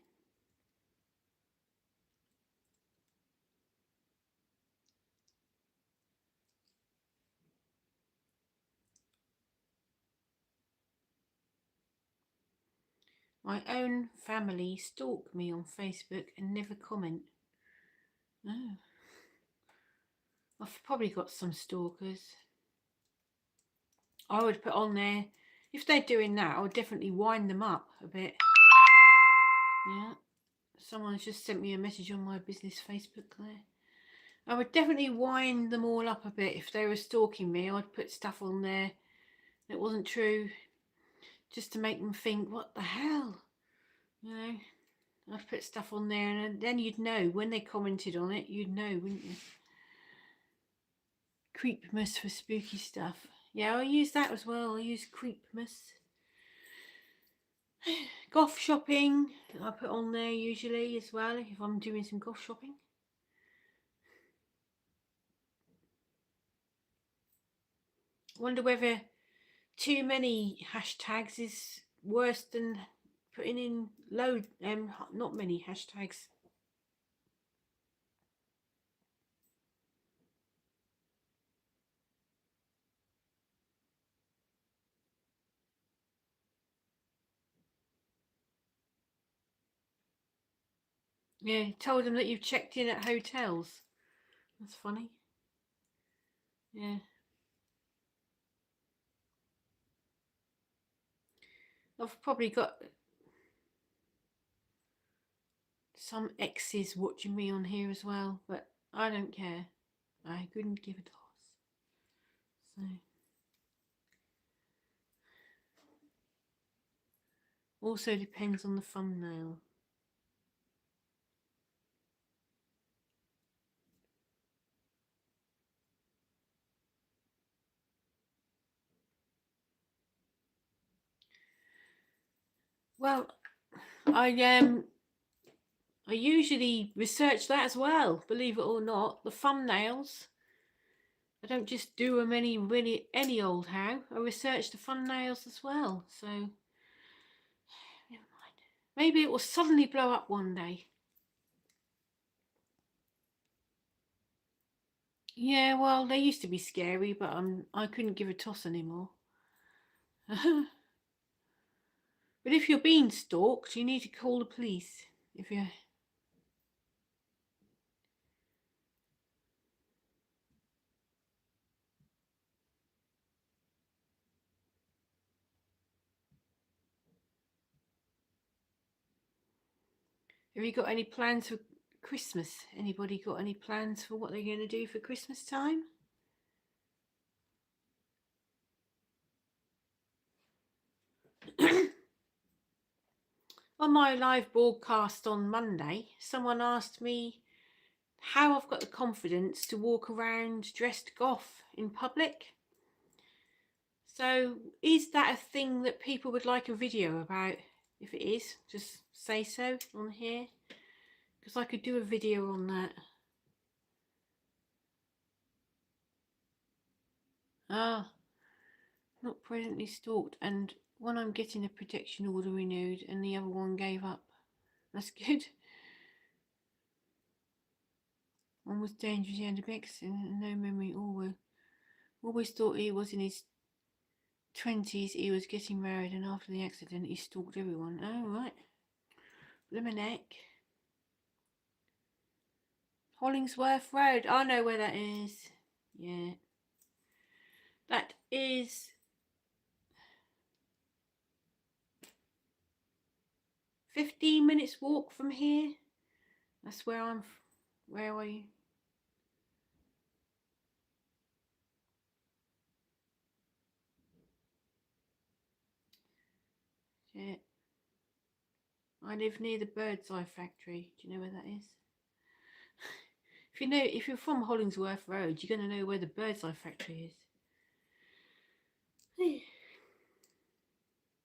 My own family stalk me on Facebook and never comment. Oh. I've probably got some stalkers. I would put on there, if they're doing that, I would definitely wind them up a bit. Yeah. Someone's just sent me a message on my business Facebook there. I would definitely wind them all up a bit. If they were stalking me, I'd put stuff on there that wasn't true, just to make them think, what the hell? You know, I'd put stuff on there and then you'd know, when they commented on it, you'd know, wouldn't you? Creepmas for spooky stuff. Yeah, I use that as well. I use Creepmas. Goth shopping, I put on there usually as well if I'm doing some goth shopping. Wonder whether too many hashtags is worse than putting in not many hashtags. Yeah, told them that you've checked in at hotels. That's funny. Yeah. I've probably got some exes watching me on here as well, but I don't care. I couldn't give a toss. So also depends on the thumbnail. Well, I usually research that as well, believe it or not. The thumbnails, I don't just do them any old how. I research the thumbnails as well. So never mind. Maybe it will suddenly blow up one day. Yeah, well, they used to be scary, but I couldn't give a toss anymore. But if you're being stalked, you need to call the police. If you have you got any plans for Christmas? Anybody got any plans for what they're going to do for Christmas time? On my live broadcast on Monday, someone asked me how I've got the confidence to walk around dressed goth in public. So is that a thing that people would like a video about? If it is, just say so on here, because I could do a video on that. Ah, not presently stalked, and one I'm getting a protection order renewed and the other one gave up. That's good. One was dangerously under accident and no memory. Always thought he was in his 20s. He was getting married, and after the accident he stalked everyone. Oh right. Blimey. Hollingsworth Road. I know where that is. Yeah. That is 15 minutes walk from here. That's where I'm. Where are you? Yeah. I live near the Bird's Eye Factory. Do you know where that is? If you're from Hollingsworth Road, you're going to know where the Bird's Eye Factory is.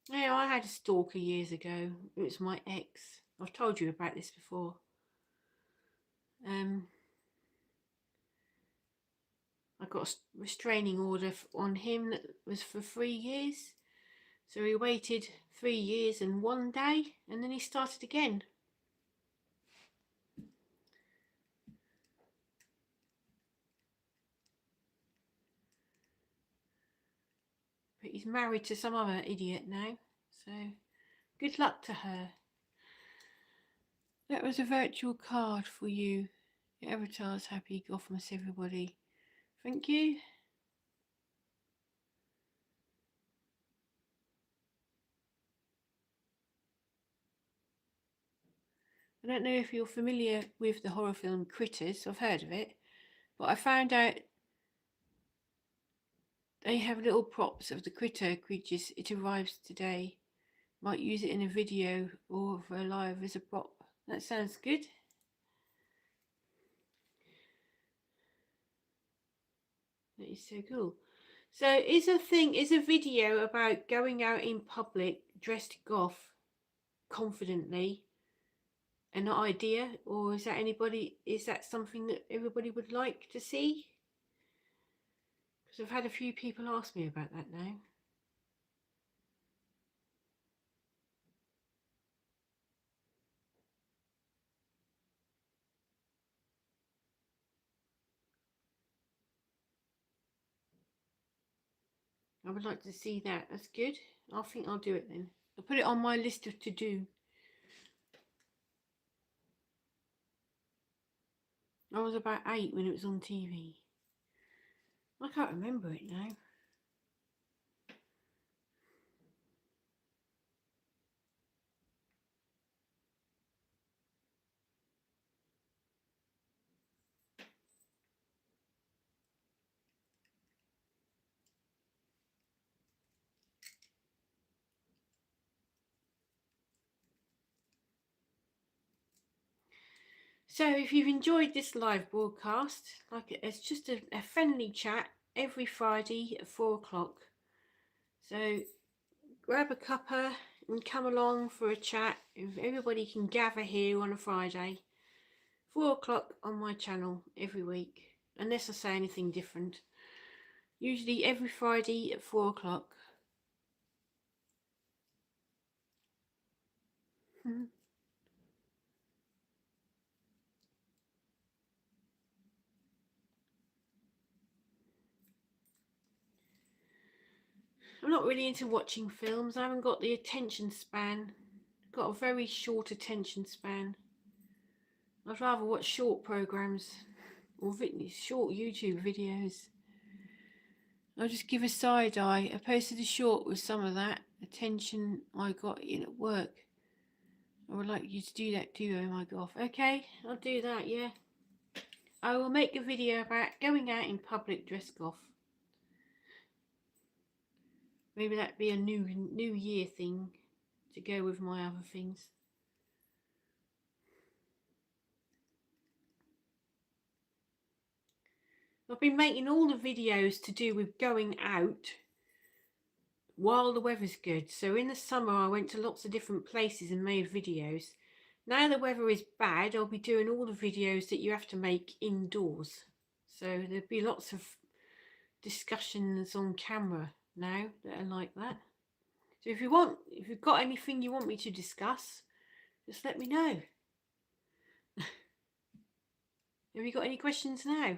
Yeah, I had a stalker years ago. It was my ex. I've told you about this before. I got a restraining order on him that was for 3 years. So he waited 3 years and 1 day, and then he started again. But he's married to some other idiot now. So good luck to her. That was a virtual card for you. Your avatar's happy, Gothmas everybody. Thank you. I don't know if you're familiar with the horror film Critters. I've heard of it. But I found out they have little props of the creatures. It arrives today. Might use it in a video or for a live as a prop. That sounds good. That is so cool. So is a video about going out in public dressed goth confidently an idea, or is that something that everybody would like to see? Because I've had a few people ask me about that now. I would like to see that. That's good. I think I'll do it then. I'll put it on my list of to do. I was about 8 when it was on TV. I can't remember it now. So if you've enjoyed this live broadcast, like it's just a friendly chat every Friday at 4 o'clock. So grab a cuppa and come along for a chat. If everybody can gather here on a Friday, 4 o'clock on my channel every week, unless I say anything different. Usually every Friday at 4 o'clock. I'm not really into watching films. I haven't got the attention span. Got a very short attention span. I'd rather watch short programs or short YouTube videos. I'll just give a side eye. I posted a short with some of that attention I got in at work. I would like you to do that too, oh my Goth. Okay, I'll do that, yeah. I will make a video about going out in public dress Goth. Maybe that'd be a new year thing to go with my other things. I've been making all the videos to do with going out while the weather's good. So in the summer I went to lots of different places and made videos. Now the weather is bad, I'll be doing all the videos that you have to make indoors. So there'll be lots of discussions on camera now that are like that. So if you've got anything you want me to discuss, just let me know. Have you got any questions now?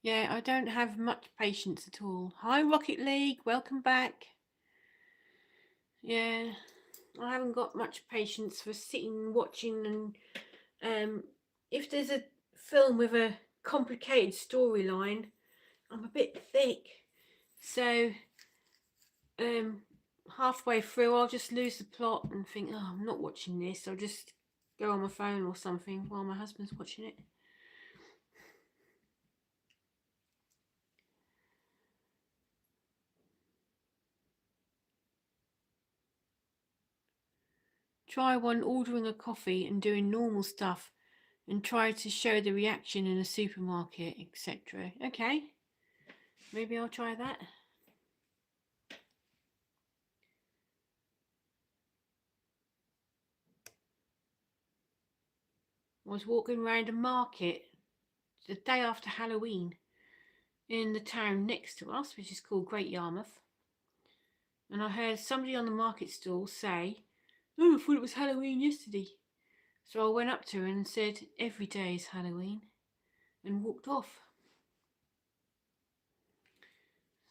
Yeah, I don't have much patience at all. Hi Rocket League, welcome back. Yeah, I haven't got much patience for sitting watching, and if there's a film with a complicated storyline, I'm a bit thick. So halfway through I'll just lose the plot and think, oh, I'm not watching this. I'll just go on my phone or something while my husband's watching it. Try one ordering a coffee and doing normal stuff and try to show the reaction in a supermarket, etc. Okay, maybe I'll try that. I was walking around a market the day after Halloween in the town next to us, which is called Great Yarmouth, and I heard somebody on the market stall say, oh, I thought it was Halloween yesterday. So I went up to her and said, every day is Halloween, and walked off.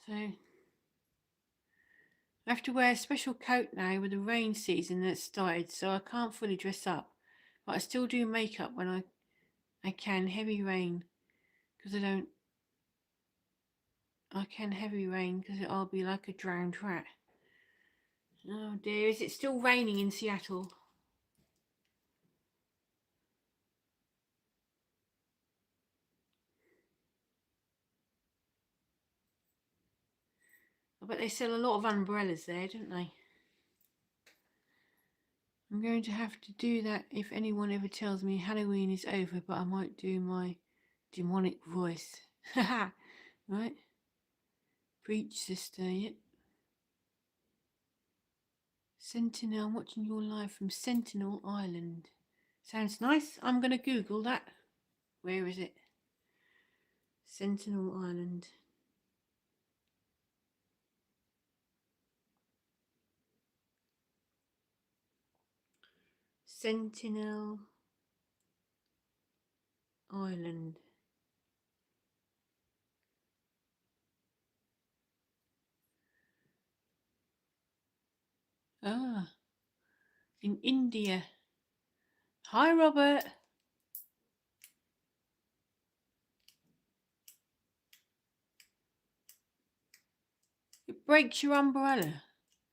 So I have to wear a special coat now with the rain season that's started, so I can't fully dress up, but I still do makeup when I can. Heavy rain, because I can heavy rain because I'll be like a drowned rat. Oh dear, is it still raining in Seattle? I bet they sell a lot of umbrellas there, don't they? I'm going to have to do that if anyone ever tells me Halloween is over, but I might do my demonic voice. Haha, right? Preach, sister, yep. Sentinel, I'm watching your live from Sentinel Island. Sounds nice. I'm going to Google that. Where is it? Sentinel Island. Sentinel Island. Ah, in India. Hi, Robert. It breaks your umbrella.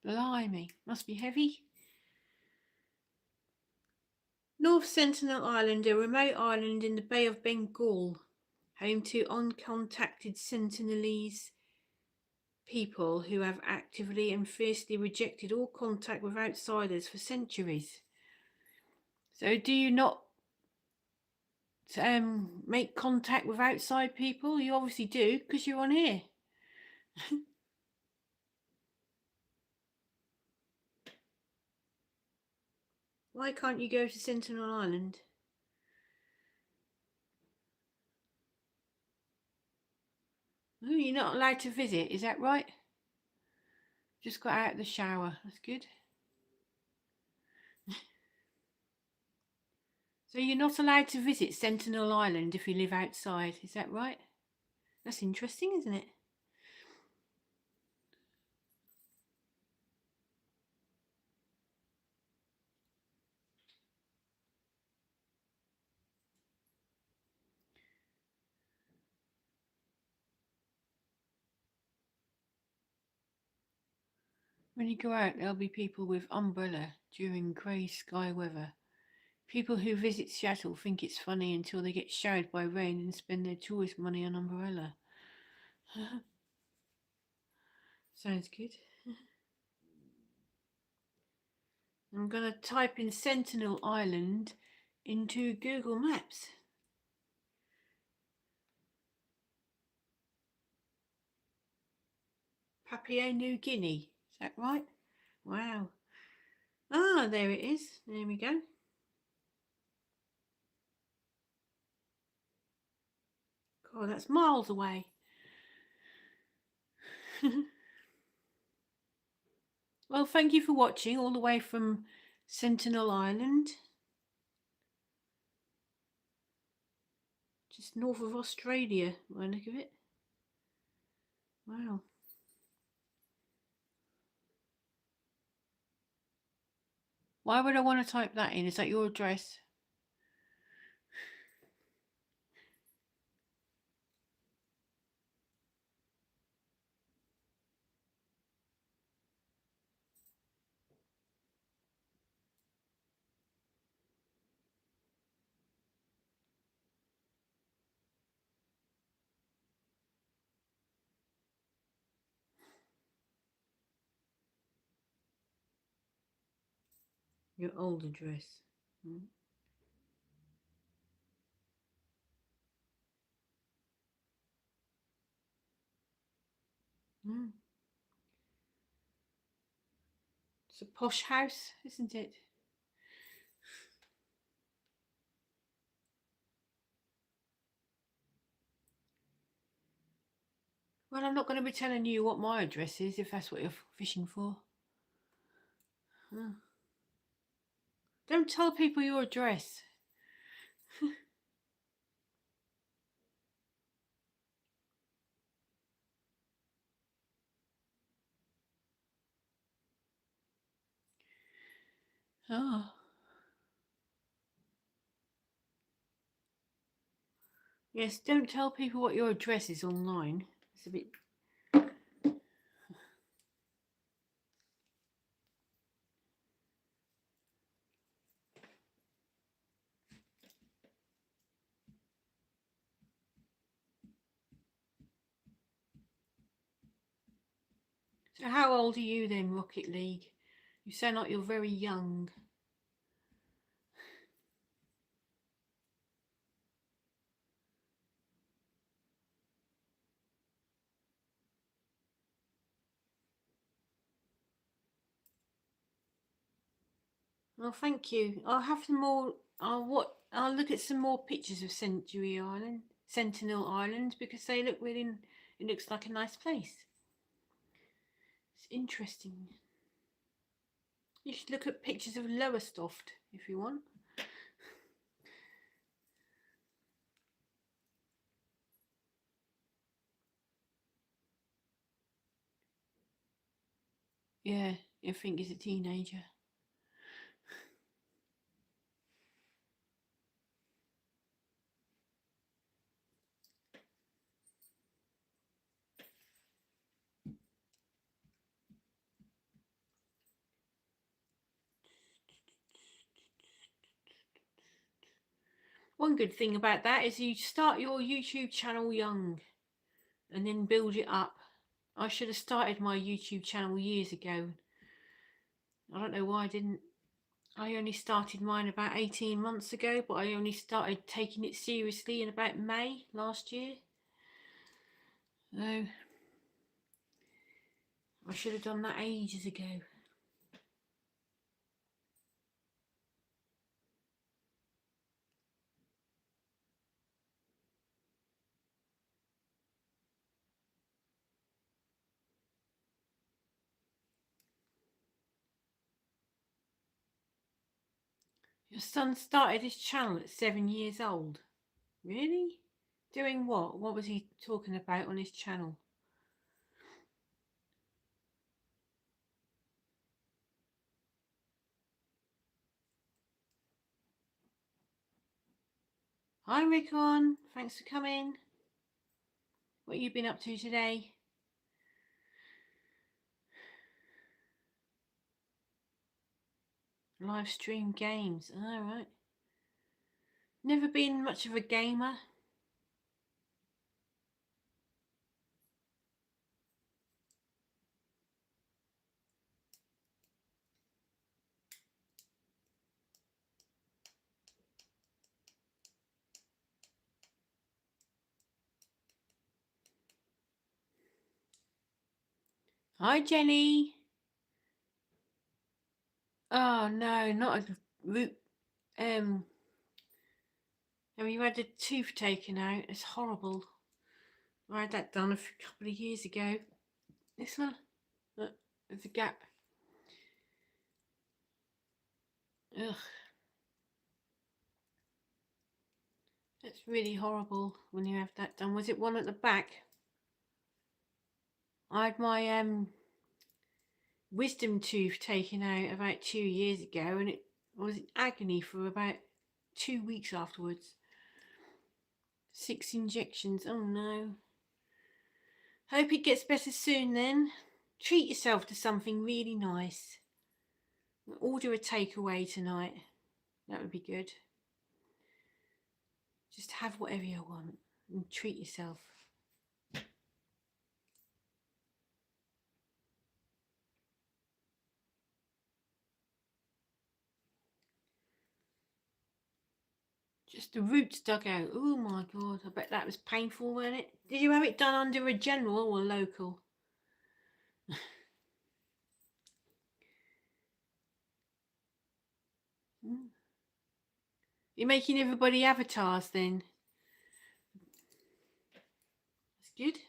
Blimey, must be heavy. North Sentinel Island, a remote island in the Bay of Bengal, home to uncontacted Sentinelese people who have actively and fiercely rejected all contact with outsiders for centuries. So do you not make contact with outside people? You obviously do, because you're on here. Why can't you go to Sentinel Island? Oh, you're not allowed to visit, is that right? Just got out of the shower. That's good. So you're not allowed to visit Sentinel Island if you live outside, is that right? That's interesting, isn't it? When you go out, there'll be people with umbrella during grey sky weather. People who visit Seattle think it's funny until they get showered by rain and spend their tourist money on umbrella. Sounds good. I'm going to type in Sentinel Island into Google Maps. Papua New Guinea. Is that right? Wow. Ah, there it is. There we go. God, that's miles away. Well, thank you for watching all the way from Sentinel Island, just north of Australia, by the look of it. Wow. Why would I want to type that in? Is that your address? Your old address. Mm. Mm. It's a posh house, isn't it? Well, I'm not going to be telling you what my address is if that's what you're fishing for. Oh. Don't tell people your address. Oh. Yes, don't tell people what your address is online. It's a bit... So how old are you then, Rocket League? You sound like you're very young. Well, thank you. I'll have some more. I'll look at some more pictures of Sentinel Island, because they look really. It looks like a nice place. It's interesting. You should look at pictures of Lowestoft if you want. Yeah, I think he's a teenager. One good thing about that is you start your YouTube channel young and then build it up. I should have started my YouTube channel years ago. I don't know why I didn't. I only started mine about 18 months ago, but I only started taking it seriously in about May last year. So I should have done that ages ago. Your son started his channel at 7 years old. Really? Doing what? What was he talking about on his channel? Hi Rickon, thanks for coming. What have you been up to today? Live stream games. Alright. Never been much of a gamer. Hi Jenny. Oh no, not a root. Have you had a tooth taken out? It's horrible. I had that done a couple of years ago. This one, there's a gap. Ugh. It's really horrible when you have that done. Was it one at the back? I had my wisdom tooth taken out about 2 years ago, and it was in agony for about 2 weeks afterwards. 6 injections. Oh no. Hope it gets better soon then. Treat yourself to something really nice. Order a takeaway tonight. That would be good. Just have whatever you want and treat yourself. Just the roots dug out. Oh my god, I bet that was painful, wasn't it? Did you have it done under a general or local? You're making everybody avatars then? That's good.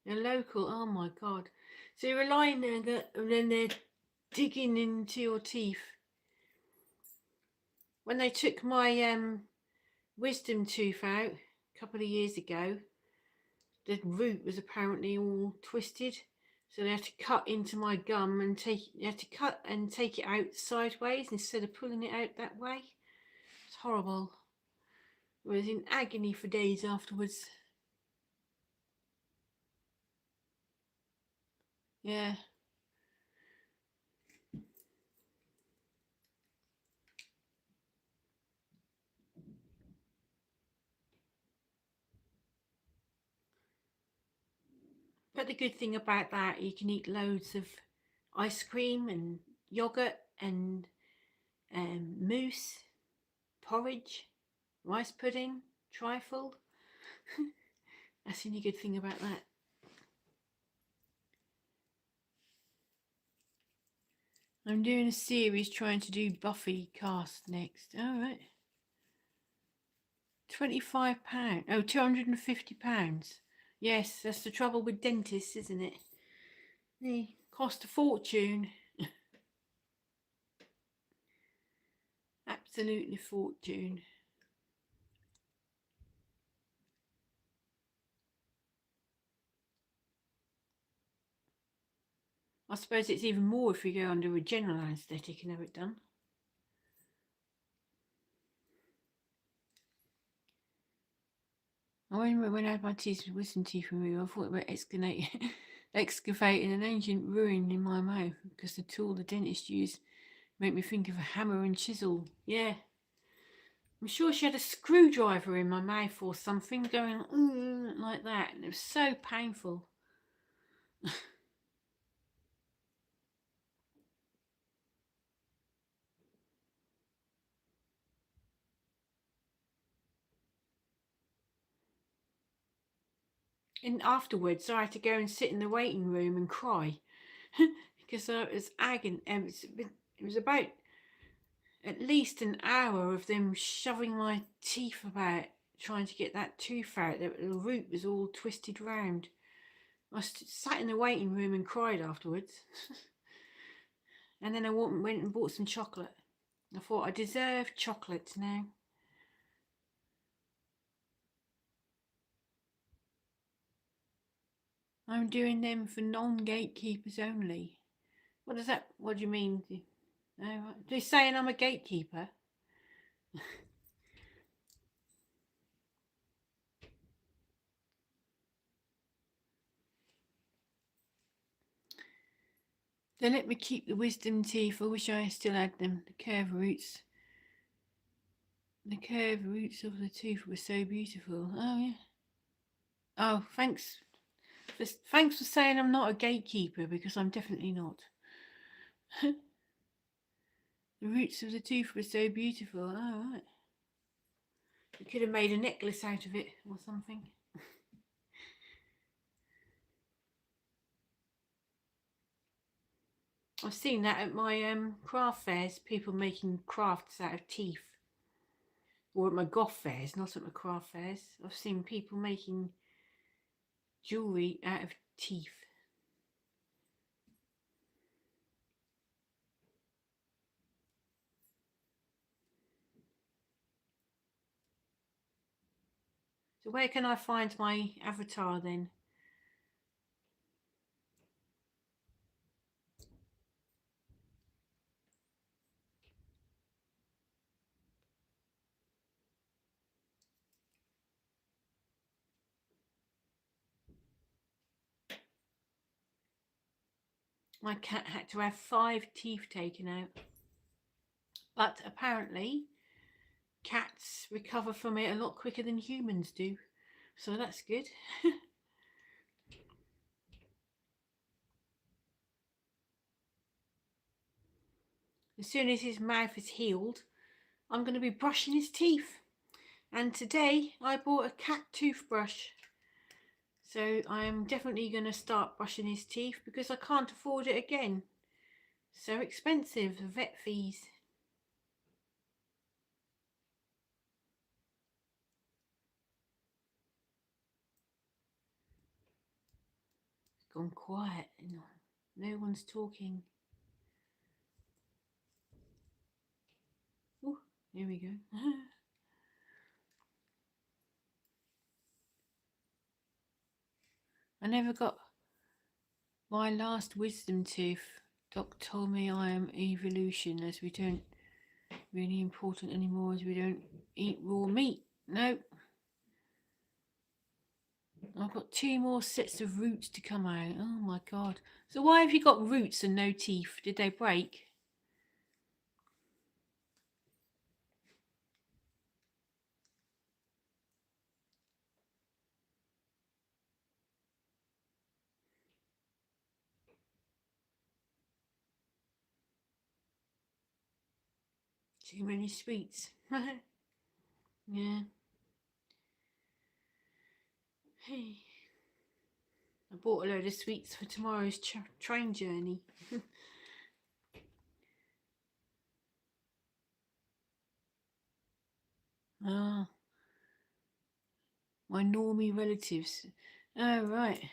They're local, oh my god. So you're lying there and then they're digging into your teeth. When they took my wisdom tooth out a couple of years ago, the root was apparently all twisted, so they had to cut into my gum and take it out sideways instead of pulling it out that way. It's horrible. I was in agony for days afterwards. Yeah. But the good thing about that, you can eat loads of ice cream and yogurt and mousse, porridge, rice pudding, trifle. That's the only good thing about that. I'm doing a series trying to do Buffy cast next. Alright. £25. Oh, £250. Yes, that's the trouble with dentists, isn't it? Cost a fortune. Absolutely fortune. I suppose it's even more if you go under a general anaesthetic and have it done. I remember when I had my wisdom teeth removed, I thought about excavating an ancient ruin in my mouth because the tool the dentist used made me think of a hammer and chisel. Yeah. I'm sure she had a screwdriver in my mouth or something going like that, and it was so painful. And afterwards, I had to go and sit in the waiting room and cry because it was agony. It was about at least an hour of them shoving my teeth about, trying to get that tooth out. The root was all twisted round. I sat in the waiting room and cried afterwards. And then I went and bought some chocolate. I thought I deserve chocolate now. I'm doing them for non-gatekeepers only. What does that? What do you mean? They're saying I'm a gatekeeper. They let me keep the wisdom teeth. I wish I still had them. The curved roots. The curved roots of the tooth were so beautiful. Oh yeah. Oh, thanks. Thanks for saying I'm not a gatekeeper, because I'm definitely not. The roots of the tooth were so beautiful. Oh right. You could have made a necklace out of it or something. I've seen that at my craft fairs, people making crafts out of teeth. Or at my goth fairs, not at my craft fairs. I've seen people making jewellery out of teeth. So where can I find my avatar then? My cat had to have 5 teeth taken out. But apparently, cats recover from it a lot quicker than humans do. So that's good. As soon as his mouth is healed, I'm going to be brushing his teeth. And today I bought a cat toothbrush. So I am definitely going to start brushing his teeth because I can't afford it again. So expensive, vet fees. It's gone quiet. No one's talking. Oh, here we go. I never got my last wisdom tooth. Doc told me I am evolution, as we don't really important anymore, as we don't eat raw meat. No. I've got 2 more sets of roots to come out. Oh my god. So why have you got roots and no teeth? Did they break? Too many sweets. Yeah. Hey. I bought a load of sweets for tomorrow's train journey. Ah, my normie relatives. Oh, right.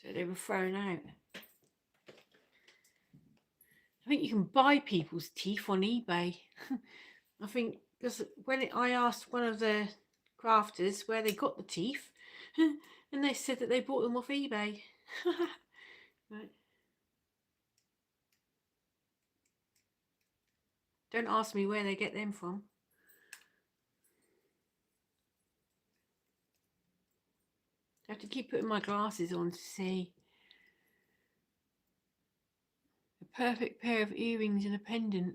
So they were thrown out. I think you can buy people's teeth on eBay. I think because when I asked one of the crafters where they got the teeth, and they said that they bought them off eBay. Right. Don't ask me where they get them from. I have to keep putting my glasses on to see. A perfect pair of earrings and a pendant.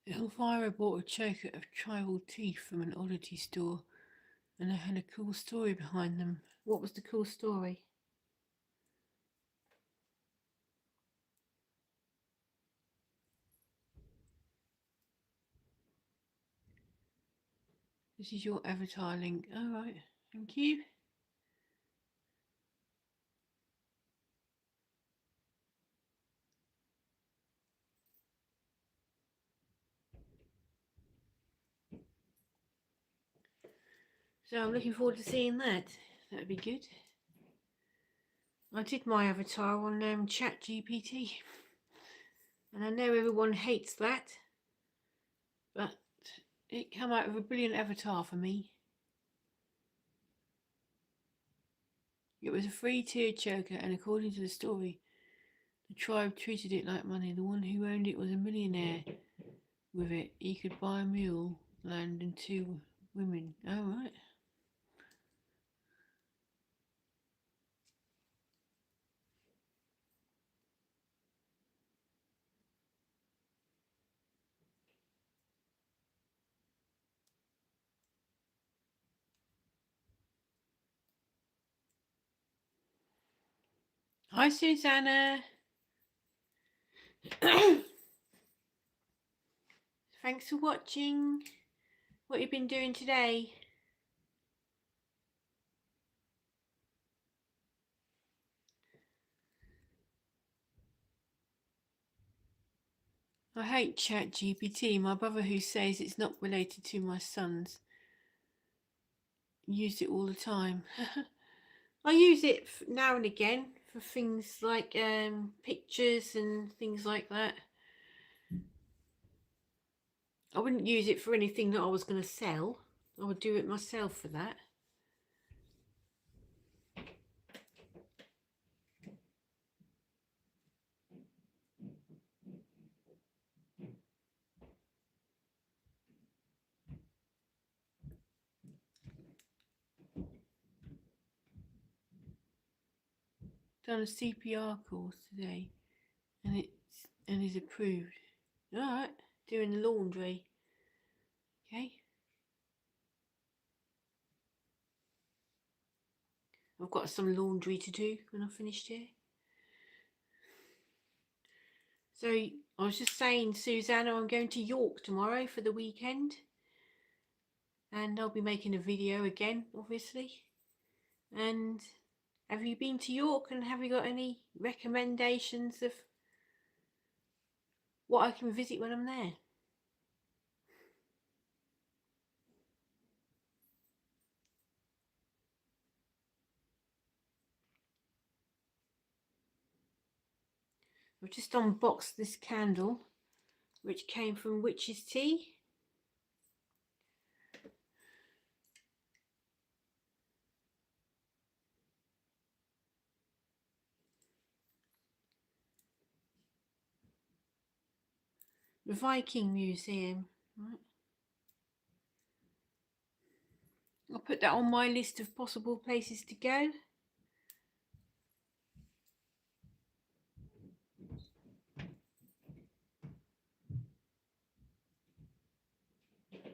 Elvira bought a choker of tribal teeth from an oddity store, and they had a cool story behind them. What was the cool story? This is your avatar link. Alright, thank you. So I'm looking forward to seeing that. That'd be good. I did my avatar on ChatGPT, and I know everyone hates that, but it came out with a brilliant avatar for me. It was a free tiered choker, and according to the story, the tribe treated it like money. The one who owned it was a millionaire. With it, he could buy a mule, land, and 2 women. Oh, right. Hi, Susanna. Thanks for watching. What have you been doing today? I hate ChatGPT. My brother, who says it's not related to my sons, used it all the time. I use it now and again for things like pictures and things like that. I wouldn't use it for anything that I was going to sell. I would do it myself for that. Done a CPR course today, and is approved. All right, doing the laundry. Okay. I've got some laundry to do when I'm finished here. So I was just saying, Susanna, I'm going to York tomorrow for the weekend, and I'll be making a video again, obviously. And have you been to York, and have you got any recommendations of what I can visit when I'm there? I've just unboxed this candle, which came from Witch's Tea. The Viking Museum. Right. I'll put that on my list of possible places to go.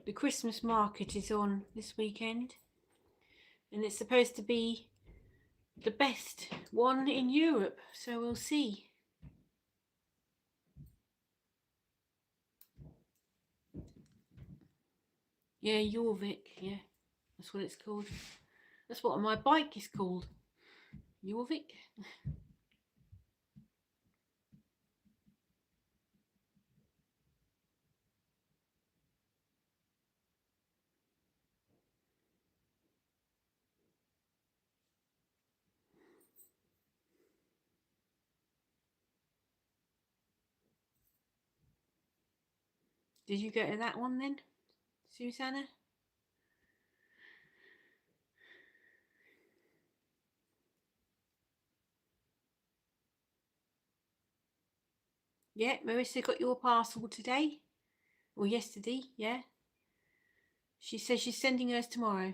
The Christmas market is on this weekend, and it's supposed to be the best one in Europe, so we'll see. Yeah, Jorvik, yeah. That's what it's called. That's what my bike is called. Jorvik. Did you go to that one then, Susanna? Yeah, Marissa got your parcel today. Or yesterday, yeah. She says she's sending hers tomorrow.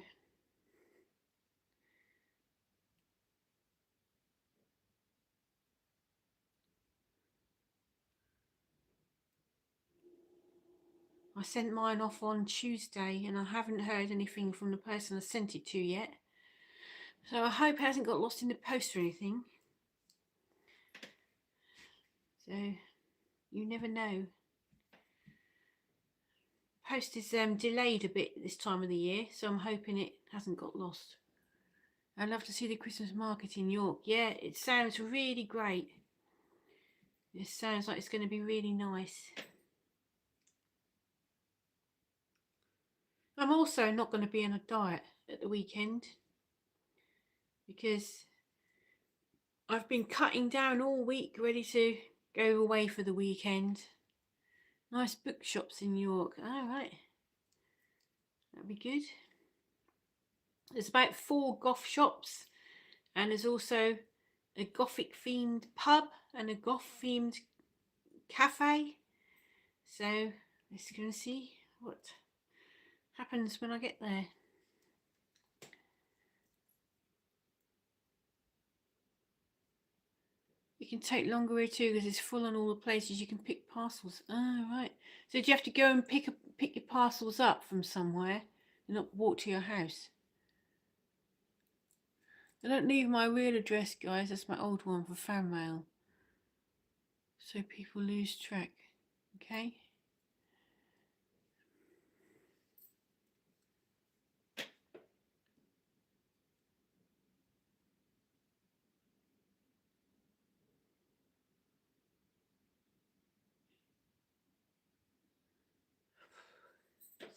I sent mine off on Tuesday and I haven't heard anything from the person I sent it to yet. So I hope it hasn't got lost in the post or anything. So you never know. Post is delayed a bit this time of the year, so I'm hoping it hasn't got lost. I'd love to see the Christmas market in York. Yeah, it sounds really great. It sounds like it's going to be really nice. I'm also not going to be on a diet at the weekend because I've been cutting down all week, ready to go away for the weekend. Nice bookshops in York. All right, that'd be good. There's about 4 Goth shops, and there's also a Gothic themed pub and a Goth themed cafe. So let's go and see what happens when I get there. You can take longer here too because it's full on all the places you can pick parcels. Oh, right. So do you have to go and pick your parcels up from somewhere and not walk to your house? I don't leave my real address, guys. That's my old one for fan mail. So people lose track. Okay?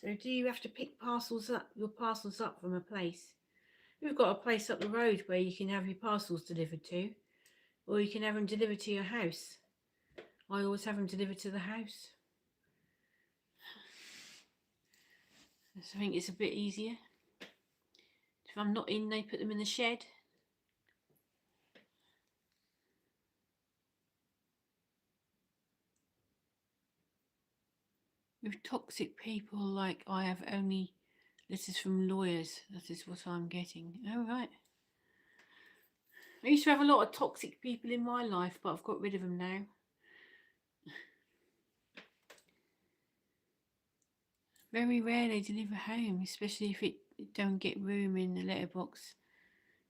So do you have to pick your parcels up from a place? We've got a place up the road where you can have your parcels delivered to, or you can have them delivered to your house. I always have them delivered to the house. I think it's a bit easier. If I'm not in, they put them in the shed. With toxic people, like I have only letters from lawyers. That is what I'm getting. Oh, right. I used to have a lot of toxic people in my life, but I've got rid of them now. Very rare they deliver home, especially if it don't get room in the letterbox.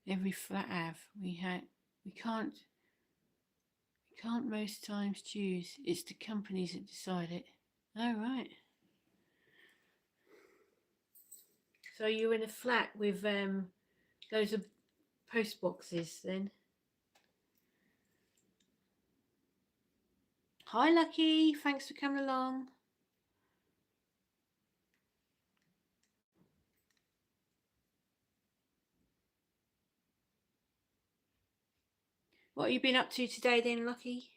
Every flat have. We can't most times choose. It's the companies that decide it. Oh, right. So you're in a flat with loads of post boxes then? Hi, Lucky. Thanks for coming along. What have you been up to today then, Lucky?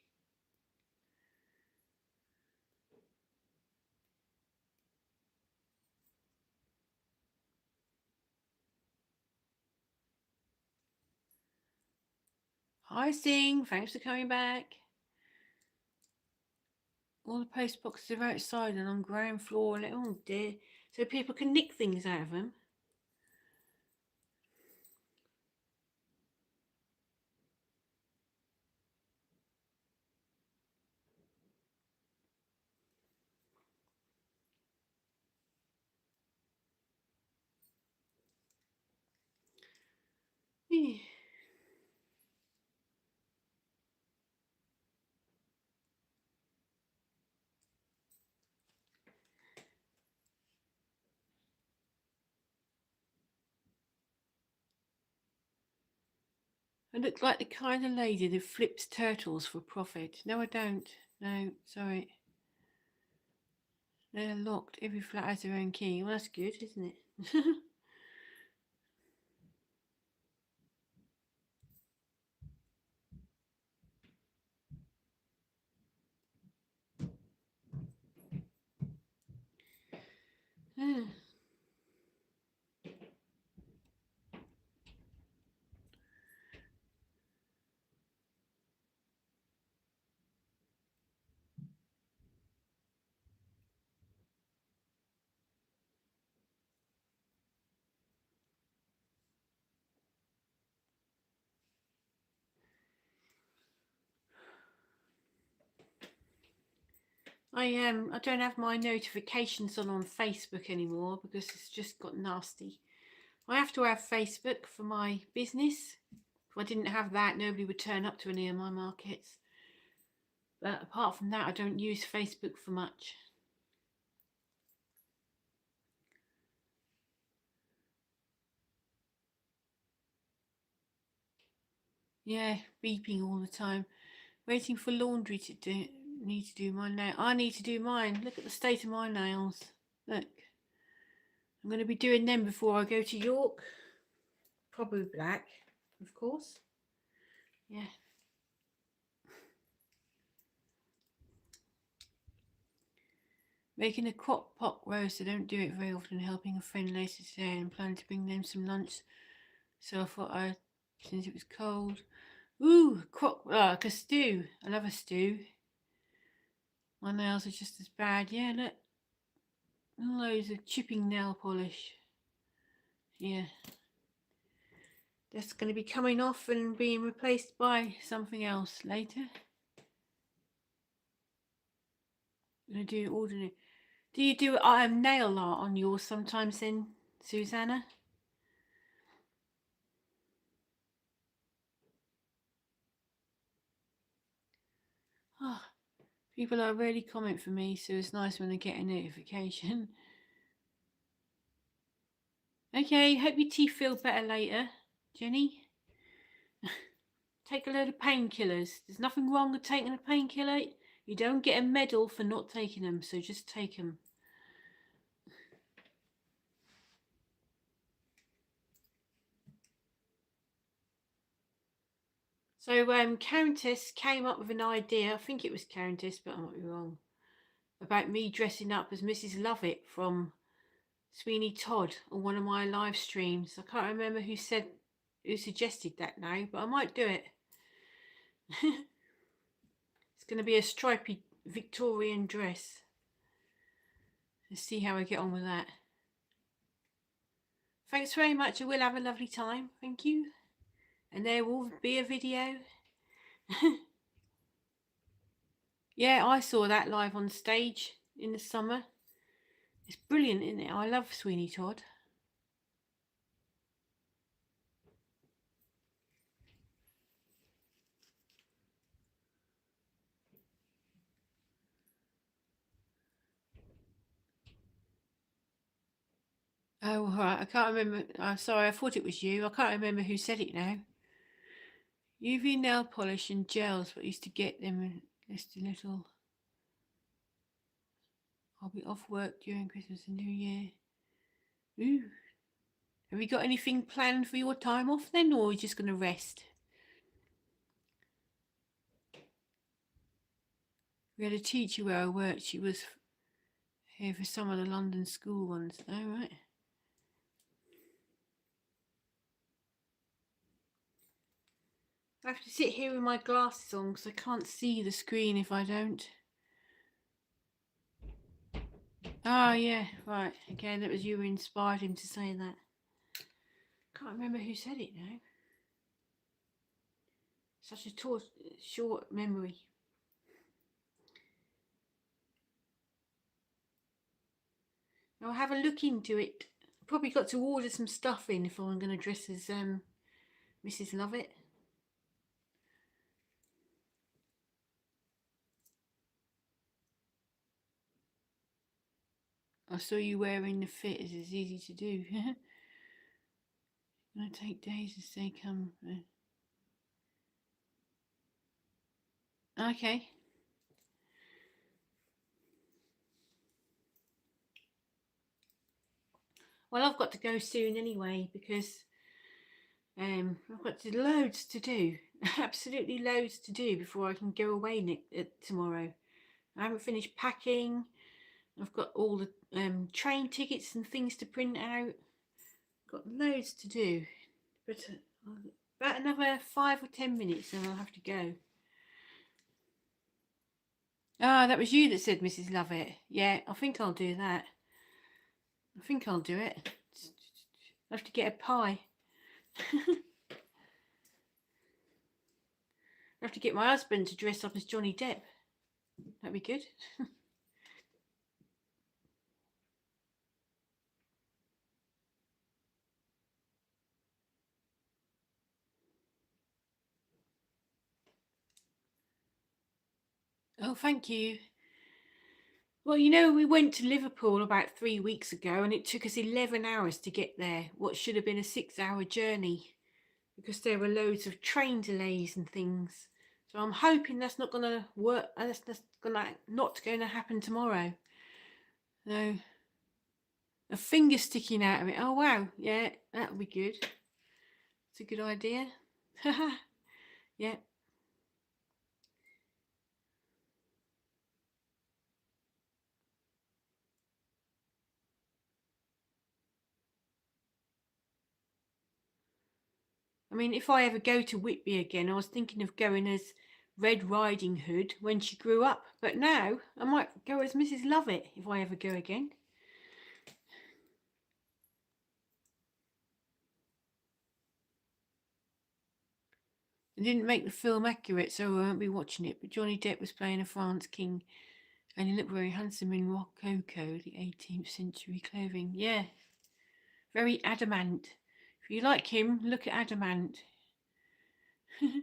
Hi, Sing. Thanks for coming back. All the post boxes are outside and on ground floor. And oh dear. So people can nick things out of them. Yeah. I look like the kind of lady that flips turtles for profit. No, I don't. No, sorry. They're locked. Every flat has their own key. Well, that's good, isn't it? I don't have my notifications on Facebook anymore because it's just got nasty. I have to have Facebook for my business. If I didn't have that, nobody would turn up to any of my markets. But apart from that, I don't use Facebook for much. Yeah, beeping all the time. Waiting for laundry to do. Need to do my nail. I need to do mine. Look at the state of my nails. Look. I'm going to be doing them before I go to York. Probably black, of course. Yeah. Making a crock pot roast. I don't do it very often. Helping a friend later today and planning to bring them some lunch. So I thought since it was cold. Ooh, like a stew. I love a stew. My nails are just as bad. Yeah, look. Loads of chipping nail polish. Yeah. That's going to be coming off and being replaced by something else later. I'm going to do ordinary. Do you do nail art on yours sometimes then, Susanna? Oh, people are really comment for me, so it's nice when I get a notification. Okay, hope your teeth feel better later, Jenny. Take a load of painkillers. There's nothing wrong with taking a painkiller. You don't get a medal for not taking them, so just take them. So Countess came up with an idea, I think it was Countess, but I might be wrong, about me dressing up as Mrs. Lovett from Sweeney Todd on one of my live streams. I can't remember who suggested that now, but I might do it. It's going to be a stripy Victorian dress. Let's see how I get on with that. Thanks very much. I will have a lovely time. Thank you. And there will be a video. Yeah, I saw that live on stage in the summer. It's brilliant, isn't it? I love Sweeney Todd. Oh, right. I can't remember. I'm sorry, I thought it was you. I can't remember who said it now. UV nail polish and gels, but I used to get them just a little. I'll be off work during Christmas and New Year. Ooh. Have you got anything planned for your time off then, or are you just going to rest? We had a teacher where I worked. She was here for some of the London school ones. Oh, right. I have to sit here with my glasses on because I can't see the screen if I don't. Ah, yeah, right. Again, it was you who inspired him to say that. Can't remember who said it now. Such a short memory. I'll have a look into it. Probably got to order some stuff in if I'm going to dress as Mrs. Lovett. I saw you wearing the fit, as it's easy to do. Gonna take days as they come. Okay. Well, I've got to go soon anyway because I've got loads to do. Absolutely loads to do before I can go away tomorrow. I haven't finished packing. I've got all the train tickets and things to print out. Got loads to do. But about another 5 or 10 minutes and I'll have to go. Ah, that was you that said Mrs. Lovett. Yeah, I think I'll do that. I think I'll do it. I have to get a pie. I have to get my husband to dress up as Johnny Depp. That'd be good. Oh, thank you. Well, you know, we went to Liverpool about 3 weeks ago and it took us 11 hours to get there, what should have been a 6-hour journey because there were loads of train delays and things. So I'm hoping that's not going to work, that's not going to happen tomorrow. No, a finger sticking out of it. Oh, wow. Yeah, that'll be good. It's a good idea. Yeah. I mean, if I ever go to Whitby again, I was thinking of going as Red Riding Hood when she grew up. But now I might go as Mrs. Lovett if I ever go again. It didn't make the film accurate, so I won't be watching it. But Johnny Depp was playing a France king, and he looked very handsome in Rococo, the 18th century clothing. Yeah, very adamant. If you like him, look at Adamant. I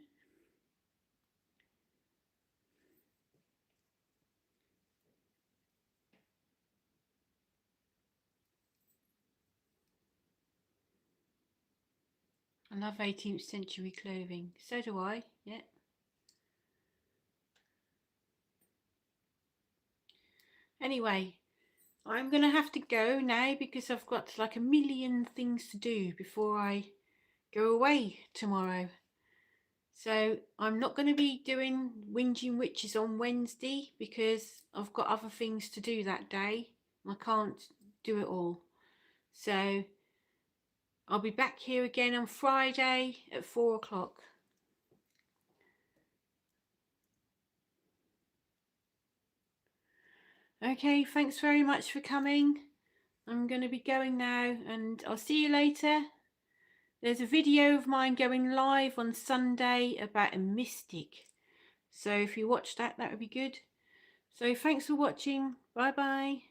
love 18th century clothing. So do I, yeah. Anyway, I'm going to have to go now because I've got like a million things to do before I go away tomorrow. So I'm not going to be doing Whinging Witches on Wednesday because I've got other things to do that day. I can't do it all. So I'll be back here again on Friday at 4 o'clock. Okay, thanks very much for coming. I'm going to be going now and I'll see you later. There's a video of mine going live on Sunday about a mystic. So if you watch that, that would be good. So thanks for watching. Bye bye.